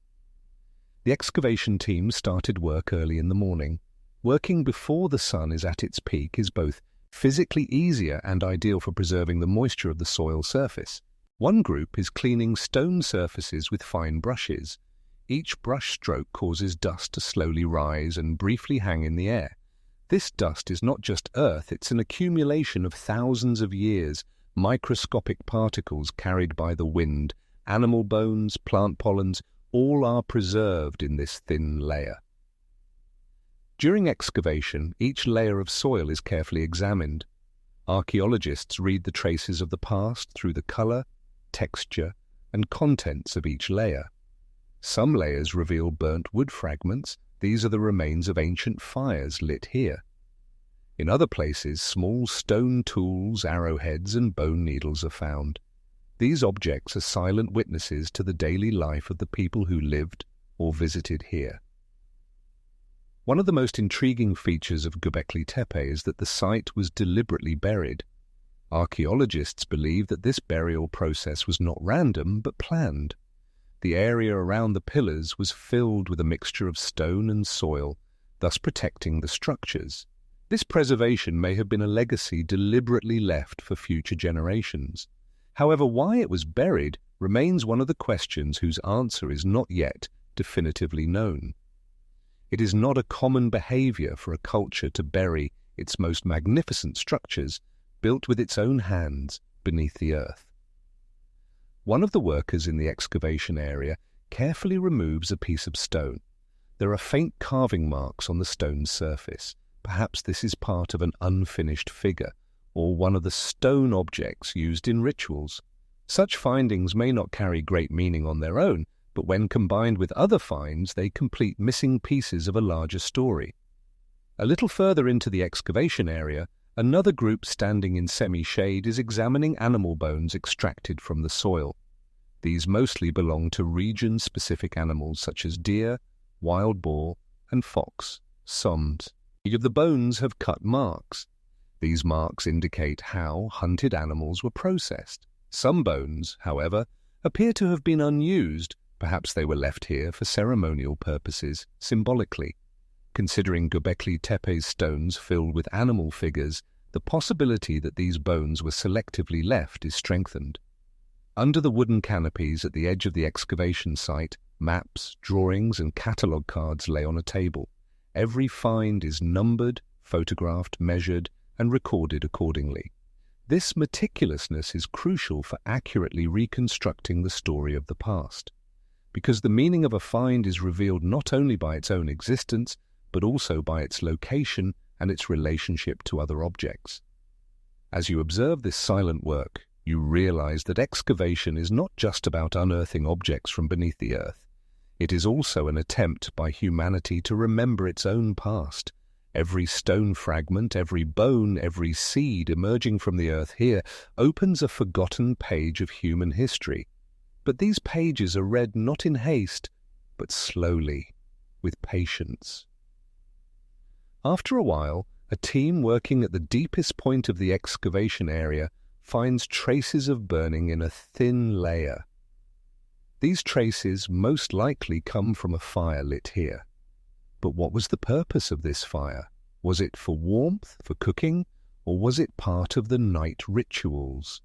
Speaker 1: The excavation team started work early in the morning. Working before the sun is at its peak is both physically easier and ideal for preserving the moisture of the soil surface. One group is cleaning stone surfaces with fine brushes. Each brush stroke causes dust to slowly rise and briefly hang in the air. This dust is not just earth, it's an accumulation of thousands of years, microscopic particles carried by the wind, animal bones, plant pollens, all are preserved in this thin layer. During excavation, each layer of soil is carefully examined. Archaeologists read the traces of the past through the color, texture, and contents of each layer. Some layers reveal burnt wood fragments. These are the remains of ancient fires lit here. In other places, small stone tools, arrowheads, and bone needles are found. These objects are silent witnesses to the daily life of the people who lived or visited here. One of the most intriguing features of Göbekli Tepe is that the site was deliberately buried. Archaeologists believe that this burial process was not random but planned. The area around the pillars was filled with a mixture of stone and soil, thus protecting the structures. This preservation may have been a legacy deliberately left for future generations. However, why it was buried remains one of the questions whose answer is not yet definitively known. It is not a common behavior for a culture to bury its most magnificent structures, built with its own hands, beneath the earth. One of the workers in the excavation area carefully removes a piece of stone. There are faint carving marks on the stone's surface. Perhaps this is part of an unfinished figure, or one of the stone objects used in rituals. Such findings may not carry great meaning on their own, but when combined with other finds, they complete missing pieces of a larger story. A little further into the excavation area, another group standing in semi-shade is examining animal bones extracted from the soil. These mostly belong to region-specific animals such as deer, wild boar, and fox, soms. Each of the bones have cut marks. These marks indicate how hunted animals were processed. Some bones, however, appear to have been unused. Perhaps they were left here for ceremonial purposes, symbolically. Considering Göbekli Tepe's stones filled with animal figures, the possibility that these bones were selectively left is strengthened. Under the wooden canopies at the edge of the excavation site, maps, drawings, and catalogue cards lay on a table. Every find is numbered, photographed, measured, and recorded accordingly. This meticulousness is crucial for accurately reconstructing the story of the past, because the meaning of a find is revealed not only by its own existence, but also by its location and its relationship to other objects. As you observe this silent work, you realize that excavation is not just about unearthing objects from beneath the earth. It is also an attempt by humanity to remember its own past. Every stone fragment, every bone, every seed emerging from the earth here opens a forgotten page of human history. But these pages are read not in haste, but slowly, with patience. After a while, a team working at the deepest point of the excavation area finds traces of burning in a thin layer. These traces most likely come from a fire lit here. But what was the purpose of this fire? Was it for warmth, for cooking, or was it part of the night rituals?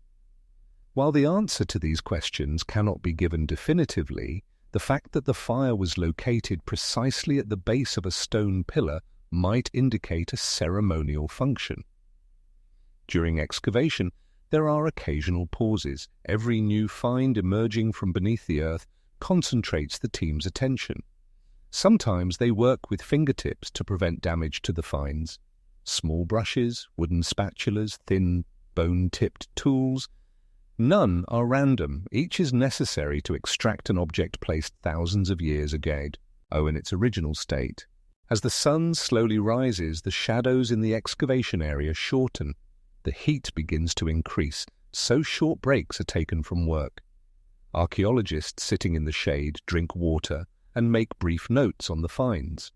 Speaker 1: While the answer to these questions cannot be given definitively, the fact that the fire was located precisely at the base of a stone pillar might indicate a ceremonial function. During excavation, there are occasional pauses. Every new find emerging from beneath the earth concentrates the team's attention. Sometimes they work with fingertips to prevent damage to the finds. Small brushes, wooden spatulas, thin, bone-tipped tools. None are random. Each is necessary to extract an object placed thousands of years ago, in its original state. As the sun slowly rises, the shadows in the excavation area shorten. The heat begins to increase, so short breaks are taken from work. Archaeologists sitting in the shade drink water and make brief notes on the finds.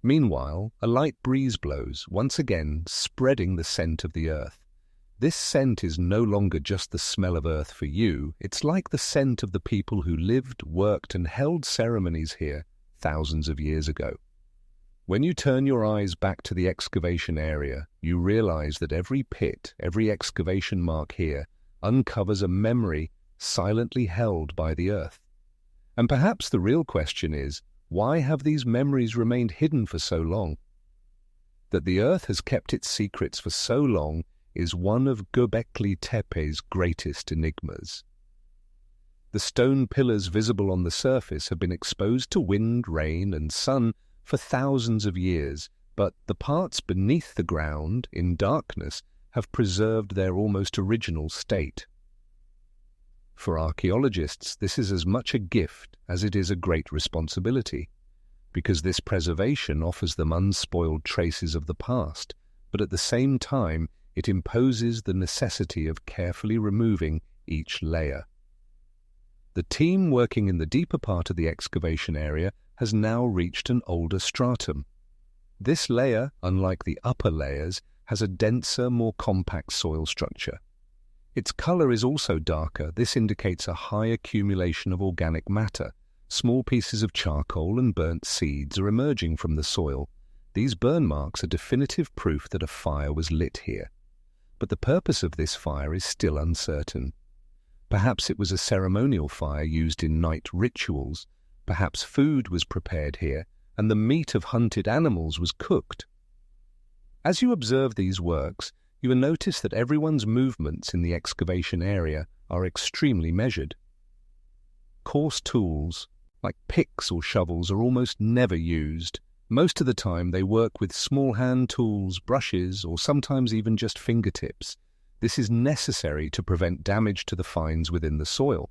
Speaker 1: Meanwhile, a light breeze blows, once again spreading the scent of the earth. This scent is no longer just the smell of earth for you, it's like the scent of the people who lived, worked, and held ceremonies here thousands of years ago. When you turn your eyes back to the excavation area, you realize that every pit, every excavation mark here, uncovers a memory silently held by the earth. And perhaps the real question is, why have these memories remained hidden for so long? That the earth has kept its secrets for so long is one of Göbekli Tepe's greatest enigmas. The stone pillars visible on the surface have been exposed to wind, rain, and sun for thousands of years, but the parts beneath the ground, in darkness, have preserved their almost original state. For archaeologists, this is as much a gift as it is a great responsibility, because this preservation offers them unspoiled traces of the past, but at the same time it imposes the necessity of carefully removing each layer. The team working in the deeper part of the excavation area has now reached an older stratum. This layer, unlike the upper layers, has a denser, more compact soil structure. Its color is also darker. This indicates a high accumulation of organic matter. Small pieces of charcoal and burnt seeds are emerging from the soil. These burn marks are definitive proof that a fire was lit here. But the purpose of this fire is still uncertain. Perhaps it was a ceremonial fire used in night rituals. Perhaps food was prepared here, and the meat of hunted animals was cooked. As you observe these works, you will notice that everyone's movements in the excavation area are extremely measured. Coarse tools, like picks or shovels, are almost never used. Most of the time they work with small hand tools, brushes, or sometimes even just fingertips. This is necessary to prevent damage to the finds within the soil.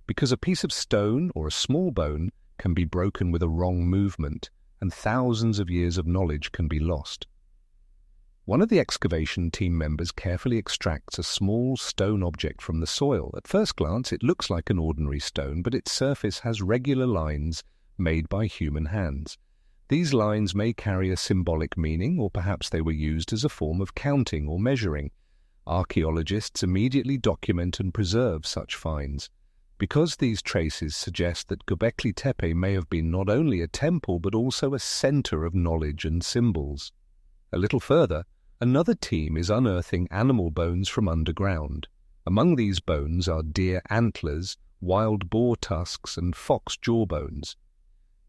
Speaker 1: Because a piece of stone or a small bone can be broken with a wrong movement, and thousands of years of knowledge can be lost. One of the excavation team members carefully extracts a small stone object from the soil. At first glance, it looks like an ordinary stone, but its surface has regular lines made by human hands. These lines may carry a symbolic meaning, or perhaps they were used as a form of counting or measuring. Archaeologists immediately document and preserve such finds, because these traces suggest that Göbekli Tepe may have been not only a temple but also a center of knowledge and symbols. A little further, another team is unearthing animal bones from underground. Among these bones are deer antlers, wild boar tusks, and fox jawbones.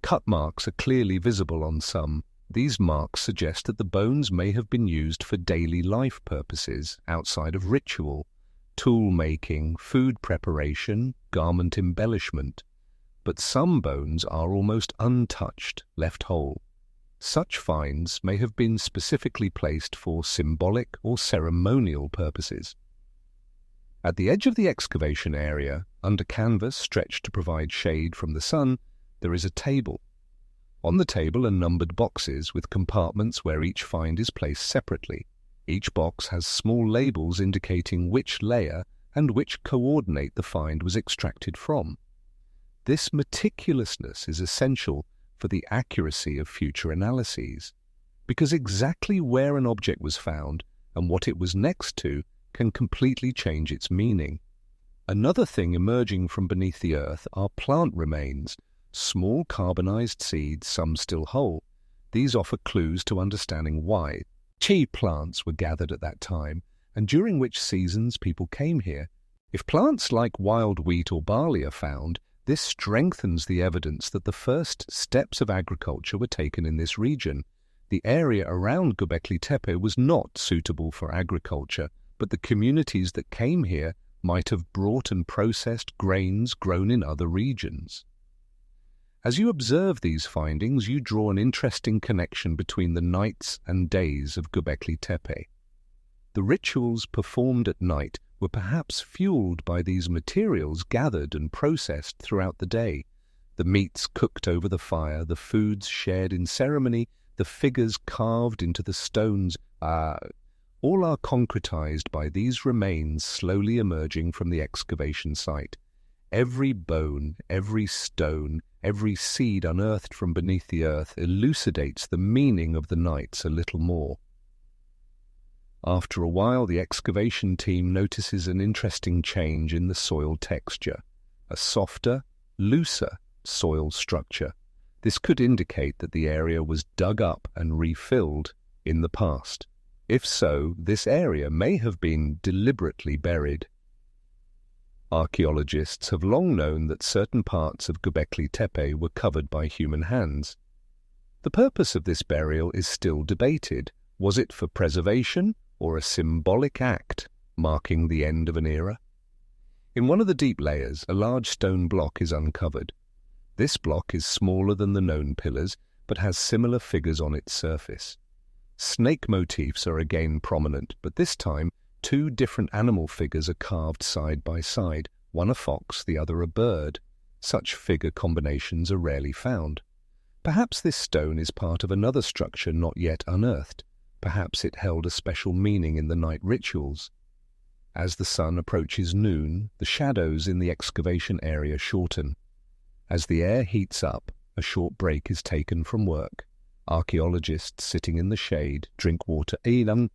Speaker 1: Cut marks are clearly visible on some. These marks suggest that the bones may have been used for daily life purposes outside of ritual, tool making, food preparation, garment embellishment. But some bones are almost untouched, left whole. Such finds may have been specifically placed for symbolic or ceremonial purposes. At the edge of the excavation area, under canvas stretched to provide shade from the sun, there is a table. On the table are numbered boxes with compartments where each find is placed separately. Each box has small labels indicating which layer and which coordinate the find was extracted from. This meticulousness is essential for the accuracy of future analyses, because exactly where an object was found and what it was next to can completely change its meaning. Another thing emerging from beneath the earth are plant remains, small carbonized seeds, some still whole. These offer clues to understanding why tea plants were gathered at that time and during which seasons people came here. If plants like wild wheat or barley are found, this strengthens the evidence that the first steps of agriculture were taken in this region. The area around Göbekli Tepe was not suitable for agriculture, but the communities that came here might have brought and processed grains grown in other regions. As you observe these findings, you draw an interesting connection between the nights and days of Göbekli Tepe. The rituals performed at night were perhaps fueled by these materials gathered and processed throughout the day. The meats cooked over the fire, the foods shared in ceremony, the figures carved into the stones, all are concretized by these remains slowly emerging from the excavation site. Every bone, every stone, every seed unearthed from beneath the earth elucidates the meaning of the nights a little more. After a while, the excavation team notices an interesting change in the soil texture, a softer, looser soil structure. This could indicate that the area was dug up and refilled in the past. If so, this area may have been deliberately buried. Archaeologists have long known that certain parts of Göbekli Tepe were covered by human hands. The purpose of this burial is still debated. Was it for preservation or a symbolic act marking the end of an era? In one of the deep layers, a large stone block is uncovered. This block is smaller than the known pillars, but has similar figures on its surface. Snake motifs are again prominent, but this time two different animal figures are carved side by side, one a fox, the other a bird. Such figure combinations are rarely found. Perhaps this stone is part of another structure not yet unearthed. Perhaps it held a special meaning in the night rituals. As the sun approaches noon, the shadows in the excavation area shorten. As the air heats up, a short break is taken from work. Archaeologists sitting in the shade drink water and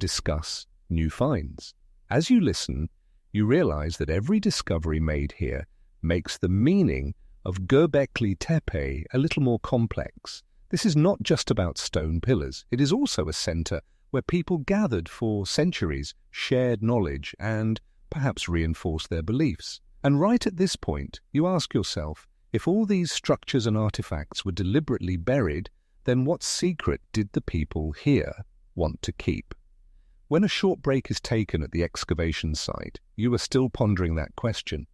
Speaker 1: discuss new finds. As you listen, you realize that every discovery made here makes the meaning of Göbekli Tepe a little more complex. This is not just about stone pillars. It is also a center where people gathered for centuries, shared knowledge, and perhaps reinforced their beliefs. And right at this point, you ask yourself, if all these structures and artifacts were deliberately buried, then what secret did the people here want to keep? When a short break is taken at the excavation site, you are still pondering that question.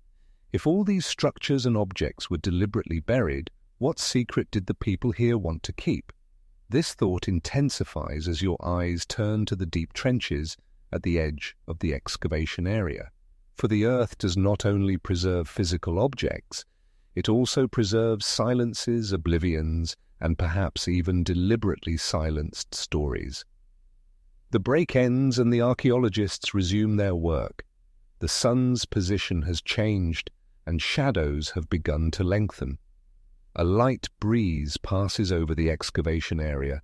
Speaker 1: If all these structures and objects were deliberately buried, what secret did the people here want to keep? This thought intensifies as your eyes turn to the deep trenches at the edge of the excavation area. For the earth does not only preserve physical objects, it also preserves silences, oblivions, and perhaps even deliberately silenced stories. The break ends and the archaeologists resume their work. The sun's position has changed and shadows have begun to lengthen. A light breeze passes over the excavation area,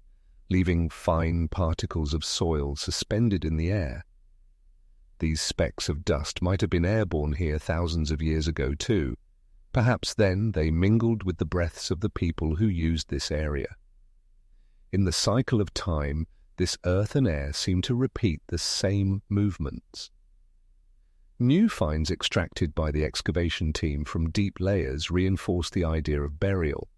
Speaker 1: leaving fine particles of soil suspended in the air. These specks of dust might have been airborne here thousands of years ago too. Perhaps then they mingled with the breaths of the people who used this area. In the cycle of time, this earth and air seem to repeat the same movements. New finds extracted by the excavation team from deep layers reinforce the idea of burial.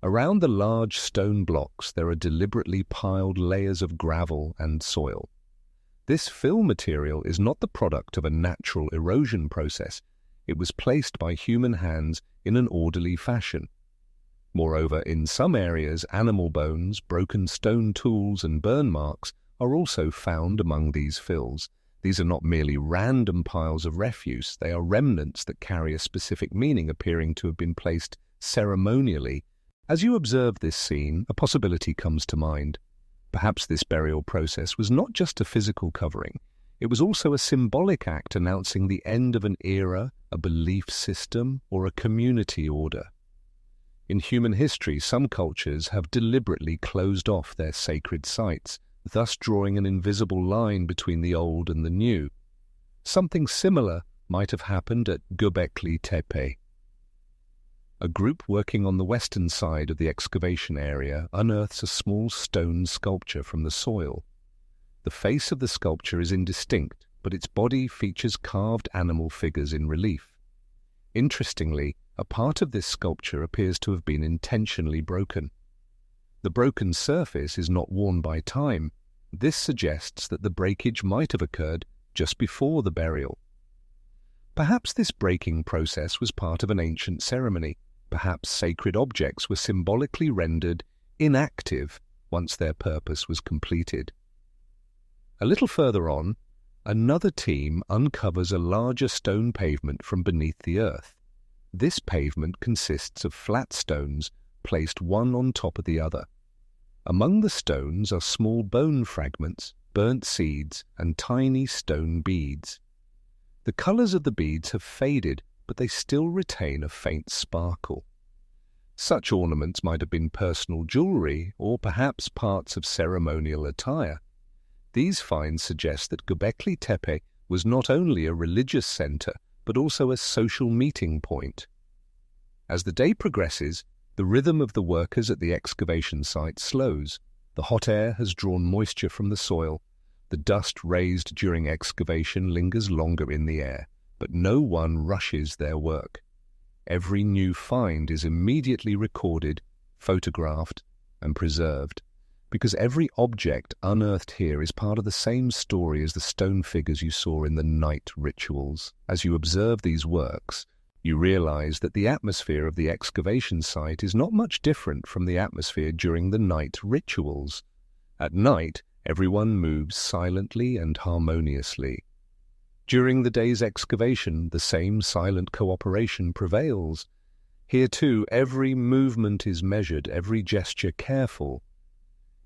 Speaker 1: Around the large stone blocks there are deliberately piled layers of gravel and soil. This fill material is not the product of a natural erosion process. It was placed by human hands in an orderly fashion. Moreover, in some areas, animal bones, broken stone tools, and burn marks are also found among these fills. These are not merely random piles of refuse. They are remnants that carry a specific meaning, appearing to have been placed ceremonially. As you observe this scene, a possibility comes to mind. Perhaps this burial process was not just a physical covering. It was also a symbolic act announcing the end of an era, a belief system, or a community order. In human history, some cultures have deliberately closed off their sacred sites, thus drawing an invisible line between the old and the new. Something similar might have happened at Göbekli Tepe. A group working on the western side of the excavation area unearths a small stone sculpture from the soil. The face of the sculpture is indistinct, but its body features carved animal figures in relief. Interestingly, a part of this sculpture appears to have been intentionally broken. The broken surface is not worn by time. This suggests that the breakage might have occurred just before the burial. Perhaps this breaking process was part of an ancient ceremony. Perhaps sacred objects were symbolically rendered inactive once their purpose was completed. A little further on, another team uncovers a larger stone pavement from beneath the earth. This pavement consists of flat stones placed one on top of the other. Among the stones are small bone fragments, burnt seeds, and tiny stone beads. The colours of the beads have faded, but they still retain a faint sparkle. Such ornaments might have been personal jewellery or perhaps parts of ceremonial attire. These finds suggest that Göbekli Tepe was not only a religious centre, but also a social meeting point. As the day progresses, the rhythm of the workers at the excavation site slows. The hot air has drawn moisture from the soil. The dust raised during excavation lingers longer in the air, but no one rushes their work. Every new find is immediately recorded, photographed, and preserved, because every object unearthed here is part of the same story as the stone figures you saw in the night rituals. As you observe these works, you realize that the atmosphere of the excavation site is not much different from the atmosphere during the night rituals. At night, everyone moves silently and harmoniously. During the day's excavation, the same silent cooperation prevails. Here too, every movement is measured, every gesture careful.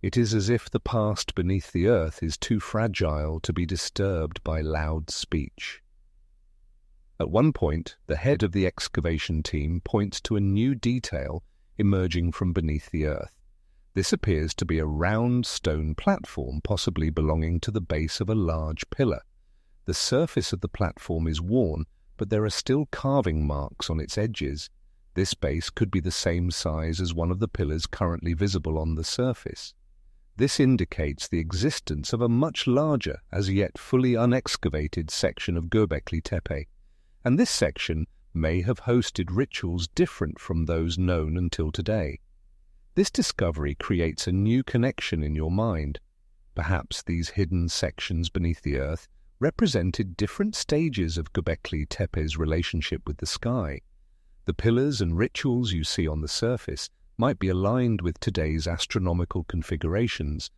Speaker 1: It is as if the past beneath the earth is too fragile to be disturbed by loud speech. At one point, the head of the excavation team points to a new detail emerging from beneath the earth. This appears to be a round stone platform, possibly belonging to the base of a large pillar. The surface of the platform is worn, but there are still carving marks on its edges. This base could be the same size as one of the pillars currently visible on the surface. This indicates the existence of a much larger, as yet fully unexcavated section of Göbekli Tepe, and this section may have hosted rituals different from those known until today. This discovery creates a new connection in your mind. Perhaps these hidden sections beneath the earth represented different stages of Göbekli Tepe's relationship with the sky. The pillars and rituals you see on the surface might be aligned with today's astronomical configurations,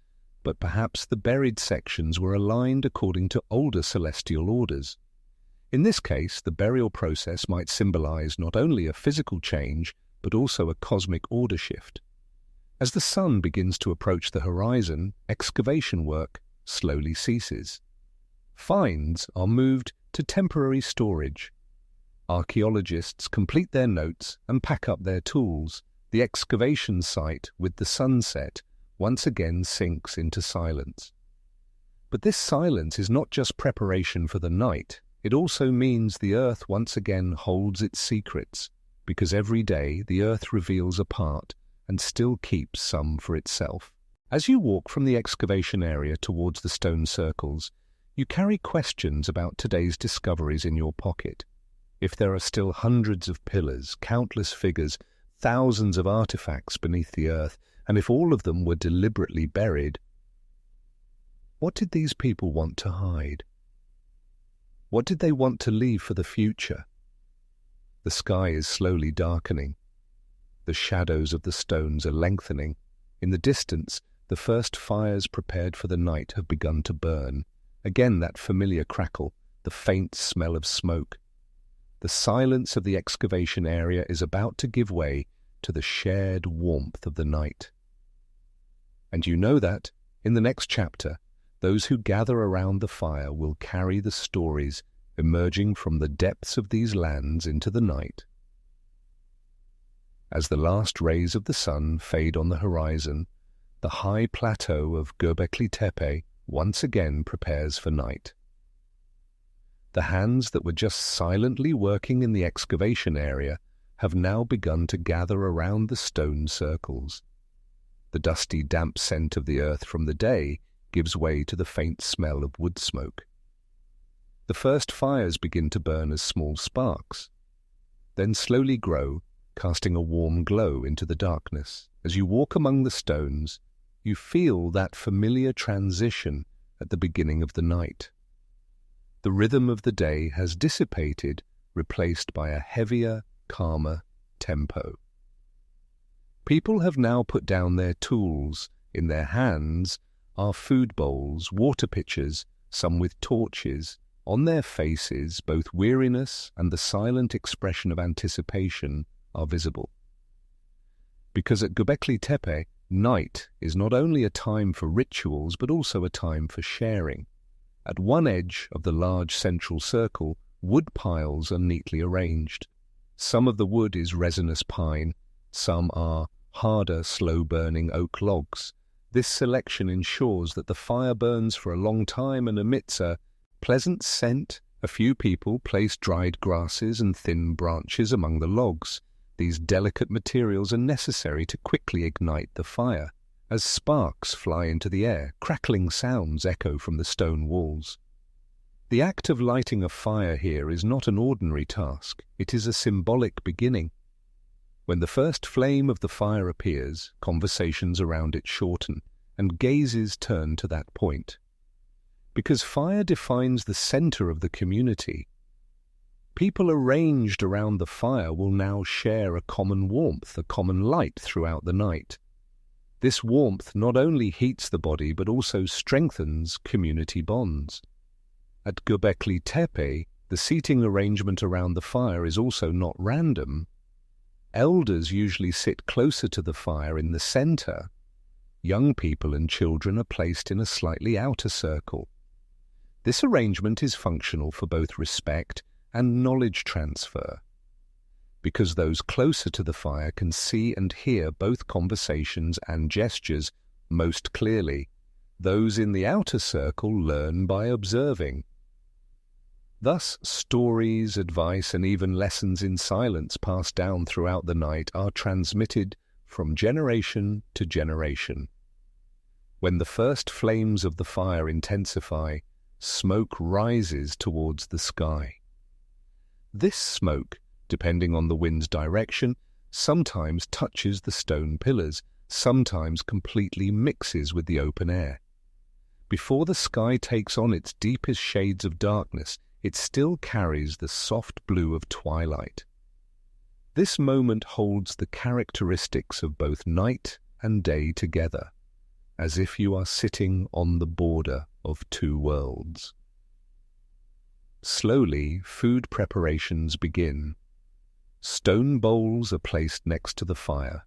Speaker 1: but perhaps the buried sections were aligned according to older celestial orders. In this case, the burial process might symbolize not only a physical change, but also a cosmic order shift. As the sun begins to approach the horizon, excavation work slowly ceases. Finds are moved to temporary storage. Archaeologists complete their notes and pack up their tools. The excavation site, with the sunset, once again sinks into silence. But this silence is not just preparation for the night. It also means the earth once again holds its secrets, because every day the earth reveals a part and still keeps some for itself. As you walk from the excavation area towards the stone circles, you carry questions about today's discoveries in your pocket. If there are still hundreds of pillars, countless figures, thousands of artifacts beneath the earth, and if all of them were deliberately buried, what did these people want to hide? What did they want to leave for the future? The sky is slowly darkening. The shadows of the stones are lengthening. In the distance, the first fires prepared for the night have begun to burn. Again that familiar crackle, the faint smell of smoke. The silence of the excavation area is about to give way to the shared warmth of the night. And you know that, in the next chapter, those who gather around the fire will carry the stories emerging from the depths of these lands into the night. As the last rays of the sun fade on the horizon, the high plateau of Göbekli Tepe once again prepares for night. The hands that were just silently working in the excavation area have now begun to gather around the stone circles. The dusty, damp scent of the earth from the day gives way to the faint smell of wood smoke. The first fires begin to burn as small sparks, then slowly grow, casting a warm glow into the darkness. As you walk among the stones, you feel that familiar transition at the beginning of the night. The rhythm of the day has dissipated, replaced by a heavier, calmer tempo. People have now put down their tools. In their hands are food bowls, water pitchers, some with torches. On their faces, both weariness and the silent expression of anticipation are visible. Because at Göbekli Tepe, night is not only a time for rituals but also a time for sharing. At one edge of the large central circle, wood piles are neatly arranged. Some of the wood is resinous pine, some are harder, slow-burning oak logs. This selection ensures that the fire burns for a long time and emits a pleasant scent. A few people place dried grasses and thin branches among the logs. These delicate materials are necessary to quickly ignite the fire. As sparks fly into the air, crackling sounds echo from the stone walls. The act of lighting a fire here is not an ordinary task. It is a symbolic beginning. When the first flame of the fire appears, conversations around it shorten, and gazes turn to that point. Because fire defines the center of the community, people arranged around the fire will now share a common warmth, a common light throughout the night. This warmth not only heats the body but also strengthens community bonds. At Göbekli Tepe, the seating arrangement around the fire is also not random. Elders usually sit closer to the fire in the center. Young people and children are placed in a slightly outer circle. This arrangement is functional for both respect and knowledge transfer, because those closer to the fire can see and hear both conversations and gestures most clearly. Those in the outer circle learn by observing. Thus, stories, advice, and even lessons in silence passed down throughout the night are transmitted from generation to generation. When the first flames of the fire intensify, smoke rises towards the sky. This smoke, depending on the wind's direction, sometimes touches the stone pillars, sometimes completely mixes with the open air. Before the sky takes on its deepest shades of darkness, it still carries the soft blue of twilight. This moment holds the characteristics of both night and day together, as if you are sitting on the border of two worlds. Slowly, food preparations begin. Stone bowls are placed next to the fire.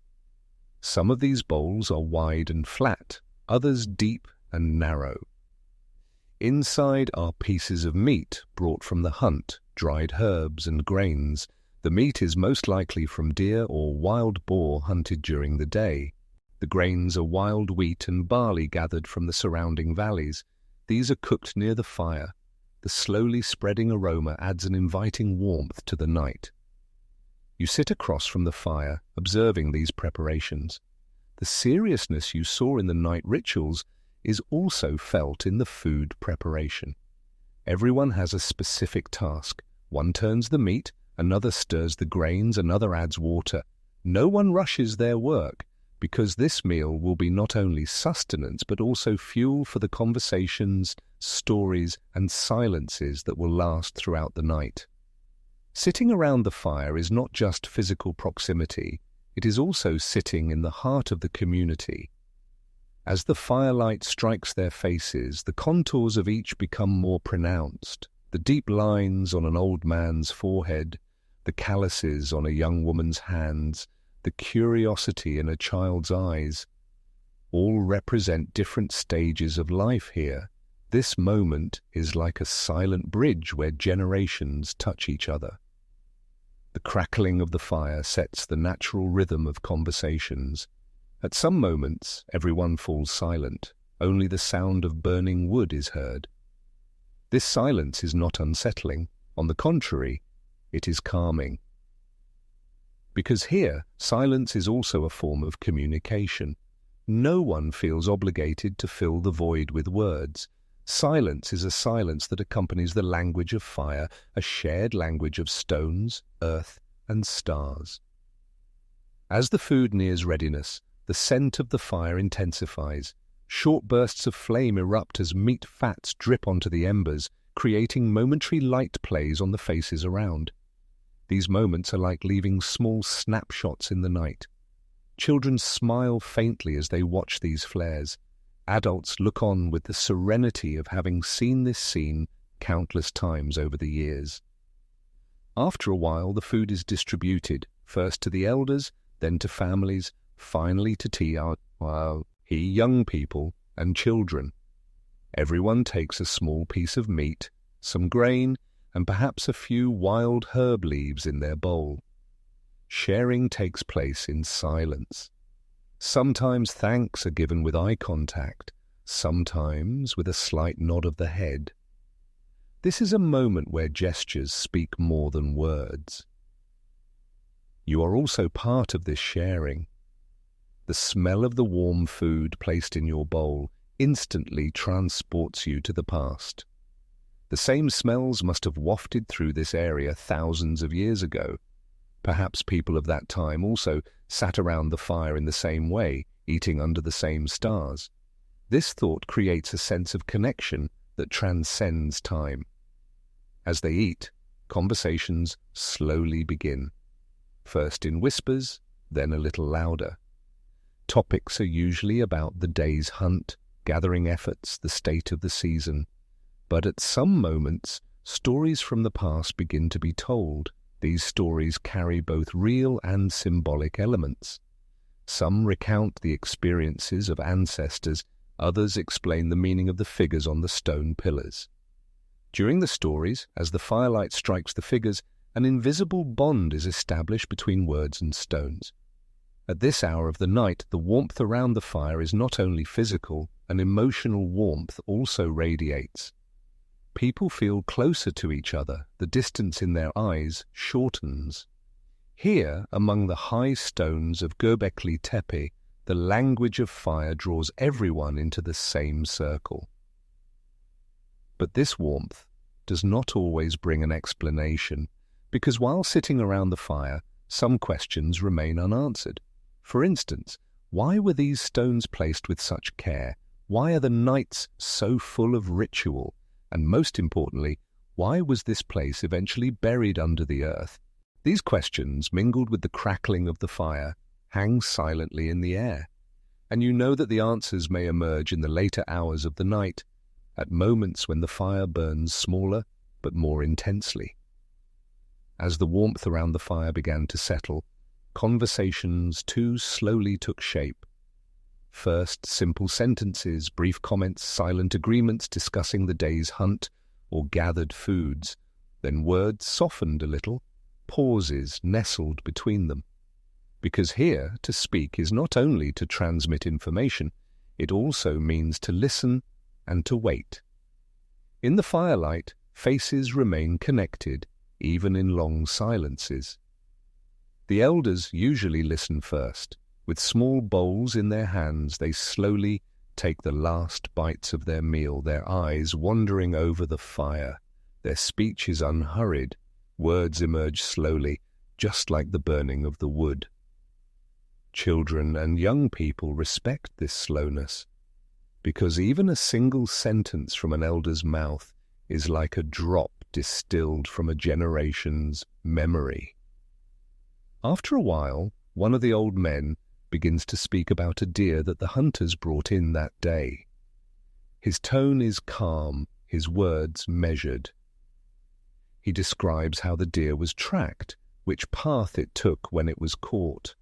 Speaker 1: Some of these bowls are wide and flat, others deep and narrow. Inside are pieces of meat brought from the hunt, dried herbs and grains. The meat is most likely from deer or wild boar hunted during the day. The grains are wild wheat and barley gathered from the surrounding valleys. These are cooked near the fire. The slowly spreading aroma adds an inviting warmth to the night. You sit across from the fire, observing these preparations. The seriousness you saw in the night rituals is also felt in the food preparation. Everyone has a specific task. One turns the meat, another stirs the grains, another adds water. No one rushes their work, because this meal will be not only sustenance but also fuel for the conversations, stories, and silences that will last throughout the night. Sitting around the fire is not just physical proximity, it is also sitting in the heart of the community. As the firelight strikes their faces, the contours of each become more pronounced. The deep lines on an old man's forehead, the calluses on a young woman's hands, the curiosity in a child's eyes, all represent different stages of life here. This moment is like a silent bridge where generations touch each other. The crackling of the fire sets the natural rhythm of conversations. At some moments, everyone falls silent. Only the sound of burning wood is heard. This silence is not unsettling. On the contrary, it is calming. Because here, silence is also a form of communication. No one feels obligated to fill the void with words. Silence is a silence that accompanies the language of fire, a shared language of stones, earth, and stars. As the food nears readiness, the scent of the fire intensifies. Short bursts of flame erupt as meat fats drip onto the embers, creating momentary light plays on the faces around. These moments are like leaving small snapshots in the night. Children smile faintly as they watch these flares. Adults look on with the serenity of having seen this scene countless times over the years. After a while, the food is distributed, first to the elders, then to families, finally to young people and children. Everyone takes a small piece of meat, some grain, and perhaps a few wild herb leaves in their bowl. Sharing takes place in silence. Sometimes thanks are given with eye contact, sometimes with a slight nod of the head. This is a moment where gestures speak more than words. You are also part of this sharing. The smell of the warm food placed in your bowl instantly transports you to the past. The same smells must have wafted through this area thousands of years ago. Perhaps people of that time also sat around the fire in the same way, eating under the same stars. This thought creates a sense of connection that transcends time. As they eat, conversations slowly begin. First in whispers, then a little louder. Topics are usually about the day's hunt, gathering efforts, the state of the season. But at some moments, stories from the past begin to be told. These stories carry both real and symbolic elements. Some recount the experiences of ancestors, others explain the meaning of the figures on the stone pillars. During the stories, as the firelight strikes the figures, an invisible bond is established between words and stones. At this hour of the night, the warmth around the fire is not only physical, an emotional warmth also radiates. People feel closer to each other, the distance in their eyes shortens. Here, among the high stones of Göbekli Tepe, the language of fire draws everyone into the same circle. But this warmth does not always bring an explanation, because while sitting around the fire, some questions remain unanswered. For instance, why were these stones placed with such care? Why are the nights so full of ritual? And most importantly, why was this place eventually buried under the earth? These questions, mingled with the crackling of the fire, hang silently in the air. And you know that the answers may emerge in the later hours of the night, at moments when the fire burns smaller but more intensely. As the warmth around the fire began to settle, conversations too slowly took shape. First, simple sentences, brief comments, silent agreements discussing the day's hunt or gathered foods. Then words softened a little, pauses nestled between them. Because here, to speak is not only to transmit information, it also means to listen and to wait. In the firelight, faces remain connected, even in long silences. The elders usually listen first. With small bowls in their hands, they slowly take the last bites of their meal, their eyes wandering over the fire. Their speech is unhurried. Words emerge slowly, just like the burning of the wood. Children and young people respect this slowness, because even a single sentence from an elder's mouth is like a drop distilled from a generation's memory. After a while, one of the old men begins to speak about a deer that the hunters brought in that day. His tone is calm, his words measured. He describes how the deer was tracked, which path it took when it was caught.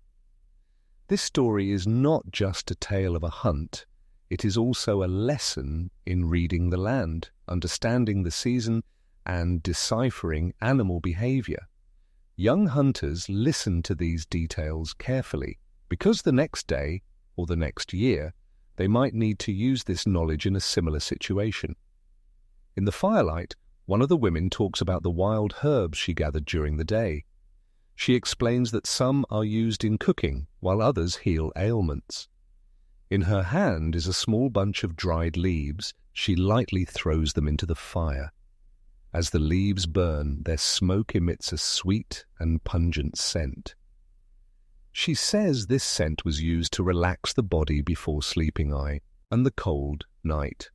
Speaker 1: This story is not just a tale of a hunt, it is also a lesson in reading the land, understanding the season, and deciphering animal behavior. Young hunters listen to these details carefully, because the next day, or the next year, they might need to use this knowledge in a similar situation. In the firelight, one of the women talks about the wild herbs she gathered during the day. She explains that some are used in cooking, while others heal ailments. In her hand is a small bunch of dried leaves. She lightly throws them into the fire. As the leaves burn, their smoke emits a sweet and pungent scent. She says this scent was used to relax the body before sleeping and the cold night.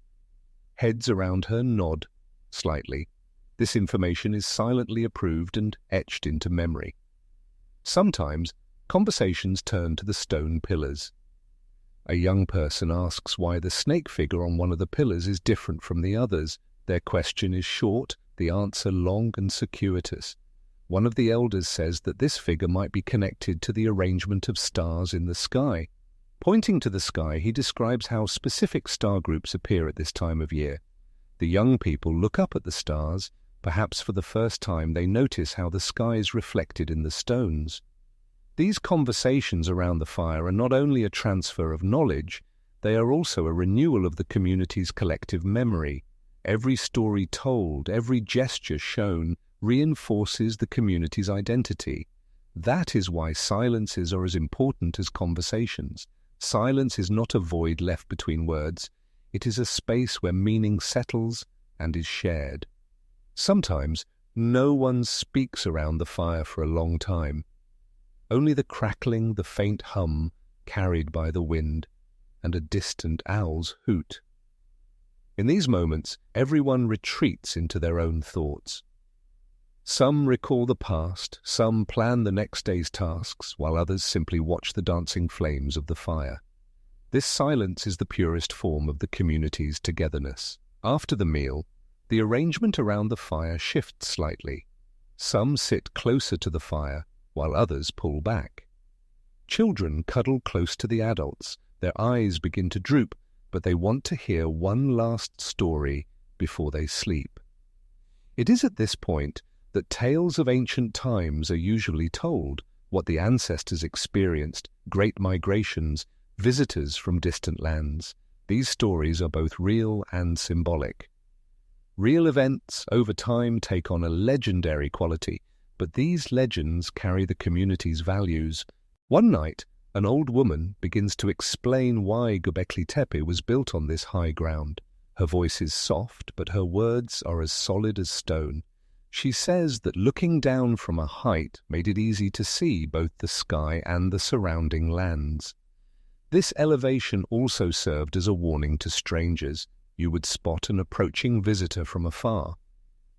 Speaker 1: Heads around her nod slightly. This information is silently approved and etched into memory. Sometimes, conversations turn to the stone pillars. A young person asks why the snake figure on one of the pillars is different from the others. Their question is short, the answer long and circuitous. One of the elders says that this figure might be connected to the arrangement of stars in the sky. Pointing to the sky, he describes how specific star groups appear at this time of year. The young people look up at the stars. Perhaps for the first time they notice how the sky is reflected in the stones. These conversations around the fire are not only a transfer of knowledge, they are also a renewal of the community's collective memory. Every story told, every gesture shown, reinforces the community's identity. That is why silences are as important as conversations. Silence is not a void left between words. It is a space where meaning settles and is shared. Sometimes, no one speaks around the fire for a long time. Only the crackling, the faint hum carried by the wind, and a distant owl's hoot. In these moments, everyone retreats into their own thoughts. Some recall the past, some plan the next day's tasks, while others simply watch the dancing flames of the fire. This silence is the purest form of the community's togetherness. After the meal, the arrangement around the fire shifts slightly. Some sit closer to the fire, while others pull back. Children cuddle close to the adults. Their eyes begin to droop, but they want to hear one last story before they sleep. It is at this point that tales of ancient times are usually told, what the ancestors experienced, great migrations, visitors from distant lands. These stories are both real and symbolic. Real events over time take on a legendary quality, but these legends carry the community's values. One night, an old woman begins to explain why Göbekli Tepe was built on this high ground. Her voice is soft, but her words are as solid as stone. She says that looking down from a height made it easy to see both the sky and the surrounding lands. This elevation also served as a warning to strangers. You would spot an approaching visitor from afar.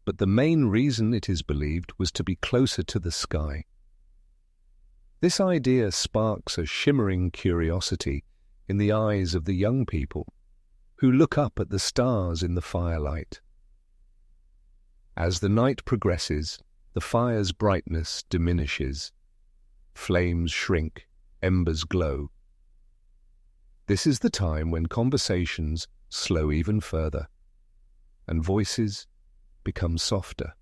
Speaker 1: But the main reason, it is believed, was to be closer to the sky. This idea sparks a shimmering curiosity in the eyes of the young people, who look up at the stars in the firelight. As the night progresses, the fire's brightness diminishes. Flames shrink, embers glow. This is the time when conversations slow even further, and voices become softer.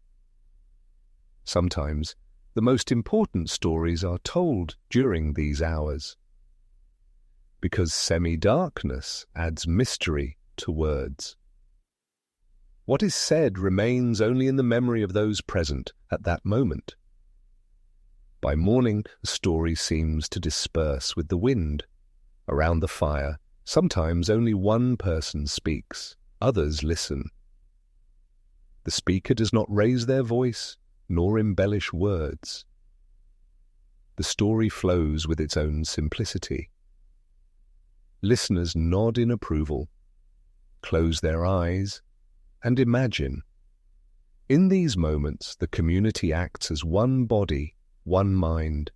Speaker 1: Sometimes, the most important stories are told during these hours, because semi-darkness adds mystery to words. What is said remains only in the memory of those present at that moment. By morning, the story seems to disperse with the wind. Around the fire, sometimes only one person speaks, others listen. The speaker does not raise their voice, nor embellish words. The story flows with its own simplicity. Listeners nod in approval, close their eyes, and imagine. In these moments, the community acts as one body, one mind.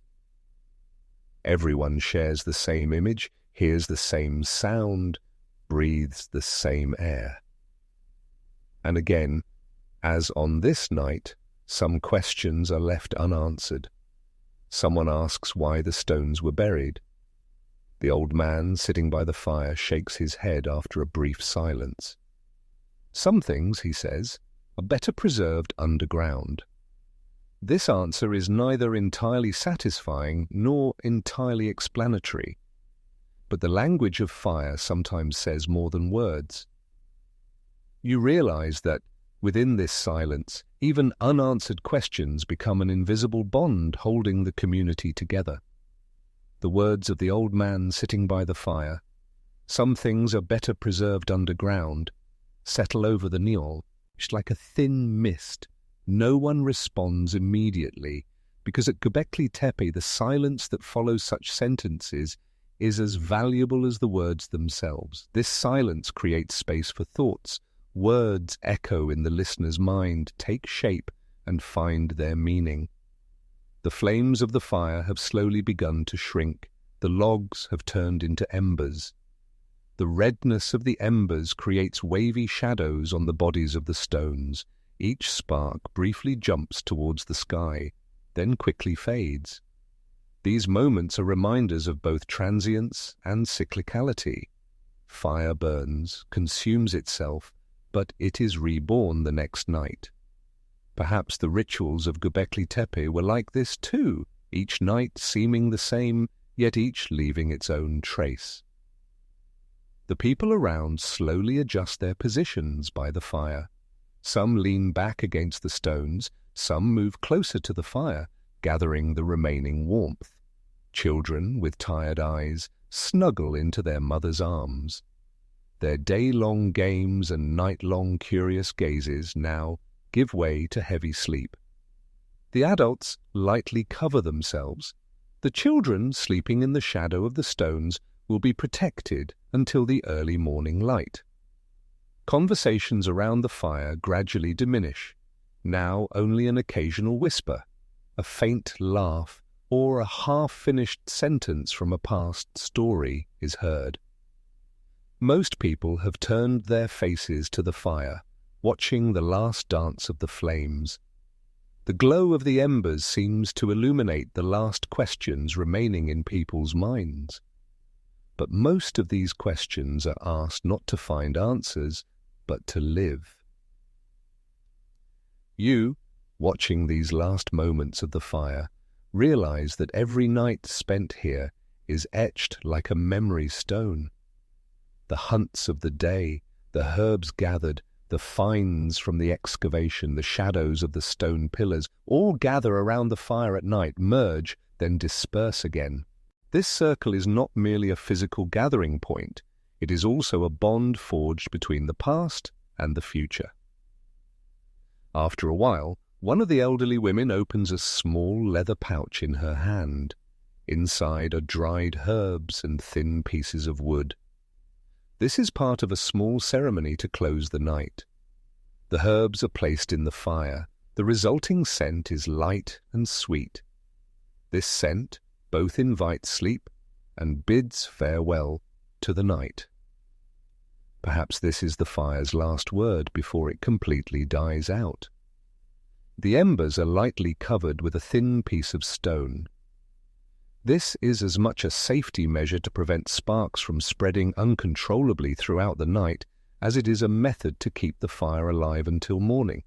Speaker 1: Everyone shares the same image, hears the same sound, breathes the same air. And again, as on this night, some questions are left unanswered. Someone asks why the stones were buried. The old man sitting by the fire shakes his head after a brief silence. Some things, he says, are better preserved underground. This answer is neither entirely satisfying nor entirely explanatory, but the language of fire sometimes says more than words. You realize that, within this silence, even unanswered questions become an invisible bond holding the community together. The words of the old man sitting by the fire, "Some things are better preserved underground," settle over the Niol, just like a thin mist. No one responds immediately, because at Göbekli Tepe the silence that follows such sentences is as valuable as the words themselves. This silence creates space for thoughts. Words echo in the listener's mind, take shape, and find their meaning. The flames of the fire have slowly begun to shrink. The logs have turned into embers. The redness of the embers creates wavy shadows on the bodies of the stones. Each spark briefly jumps towards the sky, then quickly fades. These moments are reminders of both transience and cyclicality. Fire burns, consumes itself, but it is reborn the next night. Perhaps the rituals of Göbekli Tepe were like this too, each night seeming the same, yet each leaving its own trace. The people around slowly adjust their positions by the fire. Some lean back against the stones, some move closer to the fire, gathering the remaining warmth. Children, with tired eyes, snuggle into their mother's arms. Their day-long games and night-long curious gazes now give way to heavy sleep. The adults lightly cover themselves. The children, sleeping in the shadow of the stones, will be protected until the early morning light. Conversations around the fire gradually diminish. Now only an occasional whisper, a faint laugh, or a half-finished sentence from a past story is heard. Most people have turned their faces to the fire, watching the last dance of the flames. The glow of the embers seems to illuminate the last questions remaining in people's minds. But most of these questions are asked not to find answers, but to live. You, watching these last moments of the fire, realize that every night spent here is etched like a memory stone. The hunts of the day, the herbs gathered, the finds from the excavation, the shadows of the stone pillars, all gather around the fire at night, merge, then disperse again. This circle is not merely a physical gathering point, it is also a bond forged between the past and the future. After a while, one of the elderly women opens a small leather pouch in her hand. Inside are dried herbs and thin pieces of wood. This is part of a small ceremony to close the night. The herbs are placed in the fire. The resulting scent is light and sweet. This scent both invites sleep and bids farewell to the night. Perhaps this is the fire's last word before it completely dies out. The embers are lightly covered with a thin piece of stone. This is as much a safety measure to prevent sparks from spreading uncontrollably throughout the night as it is a method to keep the fire alive until morning.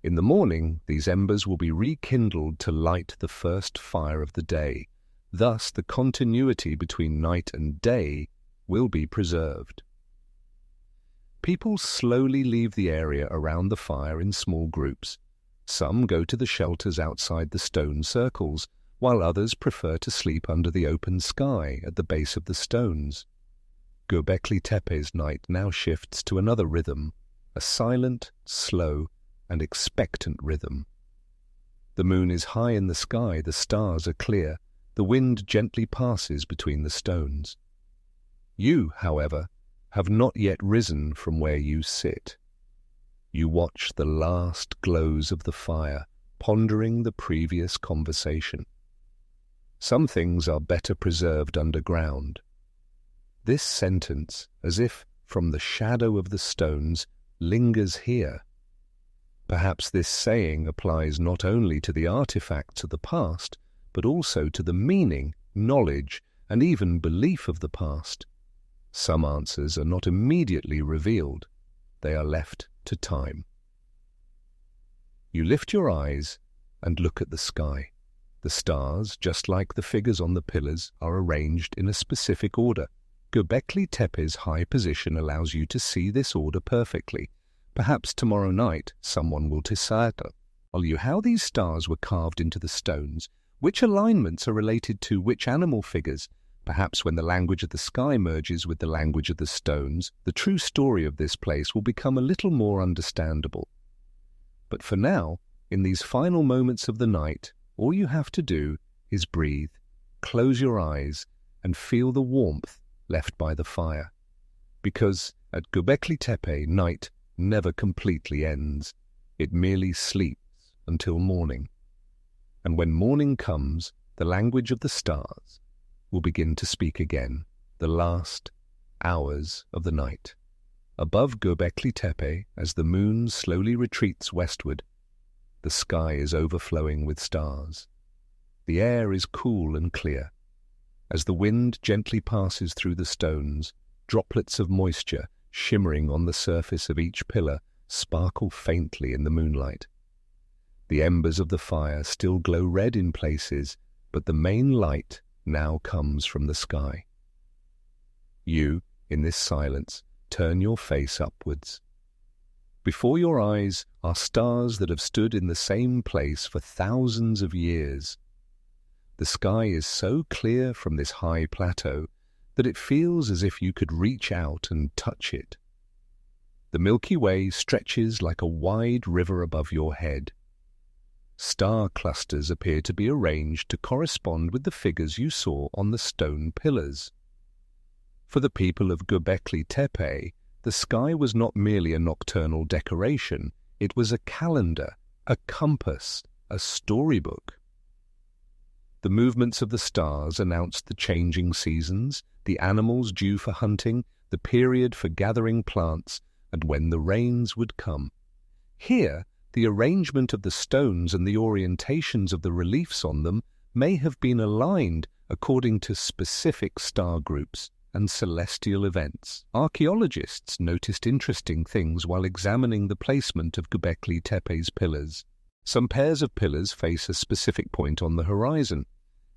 Speaker 1: In the morning, these embers will be rekindled to light the first fire of the day. Thus, the continuity between night and day will be preserved. People slowly leave the area around the fire in small groups. Some go to the shelters outside the stone circles, while others prefer to sleep under the open sky at the base of the stones. Göbekli Tepe's night now shifts to another rhythm, a silent, slow, and expectant rhythm. The moon is high in the sky, the stars are clear, the wind gently passes between the stones. You, however, have not yet risen from where you sit. You watch the last glows of the fire, pondering the previous conversation. Some things are better preserved underground. This sentence, as if from the shadow of the stones, lingers here. Perhaps this saying applies not only to the artifacts of the past, but also to the meaning, knowledge, and even belief of the past. Some answers are not immediately revealed. They are left to time. You lift your eyes and look at the sky. The stars, just like the figures on the pillars, are arranged in a specific order. Göbekli Tepe's high position allows you to see this order perfectly. Perhaps tomorrow night someone will tell you how these stars were carved into the stones, which alignments are related to which animal figures. Perhaps when the language of the sky merges with the language of the stones, the true story of this place will become a little more understandable. But for now, in these final moments of the night, All you have to do is breathe, close your eyes, and feel the warmth left by the fire. Because at Göbekli Tepe, night never completely ends. It merely sleeps until morning. And when morning comes, the language of the stars will begin to speak again, the last hours of the night. Above Göbekli Tepe, as the moon slowly retreats westward, the sky is overflowing with stars. The air is cool and clear. As the wind gently passes through the stones, droplets of moisture shimmering on the surface of each pillar sparkle faintly in the moonlight. The embers of the fire still glow red in places, but the main light now comes from the sky. You, in this silence, turn your face upwards. Before your eyes are stars that have stood in the same place for thousands of years. The sky is so clear from this high plateau that it feels as if you could reach out and touch it. The Milky Way stretches like a wide river above your head. Star clusters appear to be arranged to correspond with the figures you saw on the stone pillars. For the people of Göbekli Tepe, the sky was not merely a nocturnal decoration, it was a calendar, a compass, a storybook. The movements of the stars announced the changing seasons, the animals due for hunting, the period for gathering plants, and when the rains would come. Here, the arrangement of the stones and the orientations of the reliefs on them may have been aligned according to specific star groups and celestial events. Archaeologists noticed interesting things while examining the placement of Göbekli Tepe's pillars. Some pairs of pillars face a specific point on the horizon.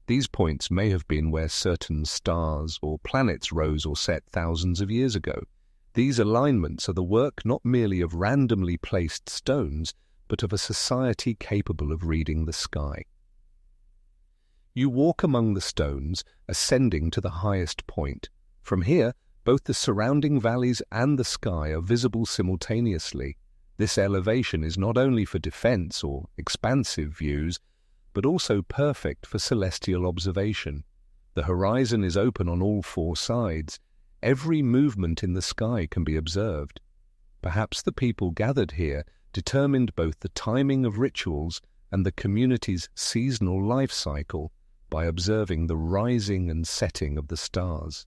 Speaker 1: These points may have been where certain stars or planets rose or set thousands of years ago. These alignments are the work not merely of randomly placed stones, but of a society capable of reading the sky. You walk among the stones, ascending to the highest point. From here, both the surrounding valleys and the sky are visible simultaneously. This elevation is not only for defense or expansive views, but also perfect for celestial observation. The horizon is open on all four sides. Every movement in the sky can be observed. Perhaps the people gathered here determined both the timing of rituals and the community's seasonal life cycle by observing the rising and setting of the stars.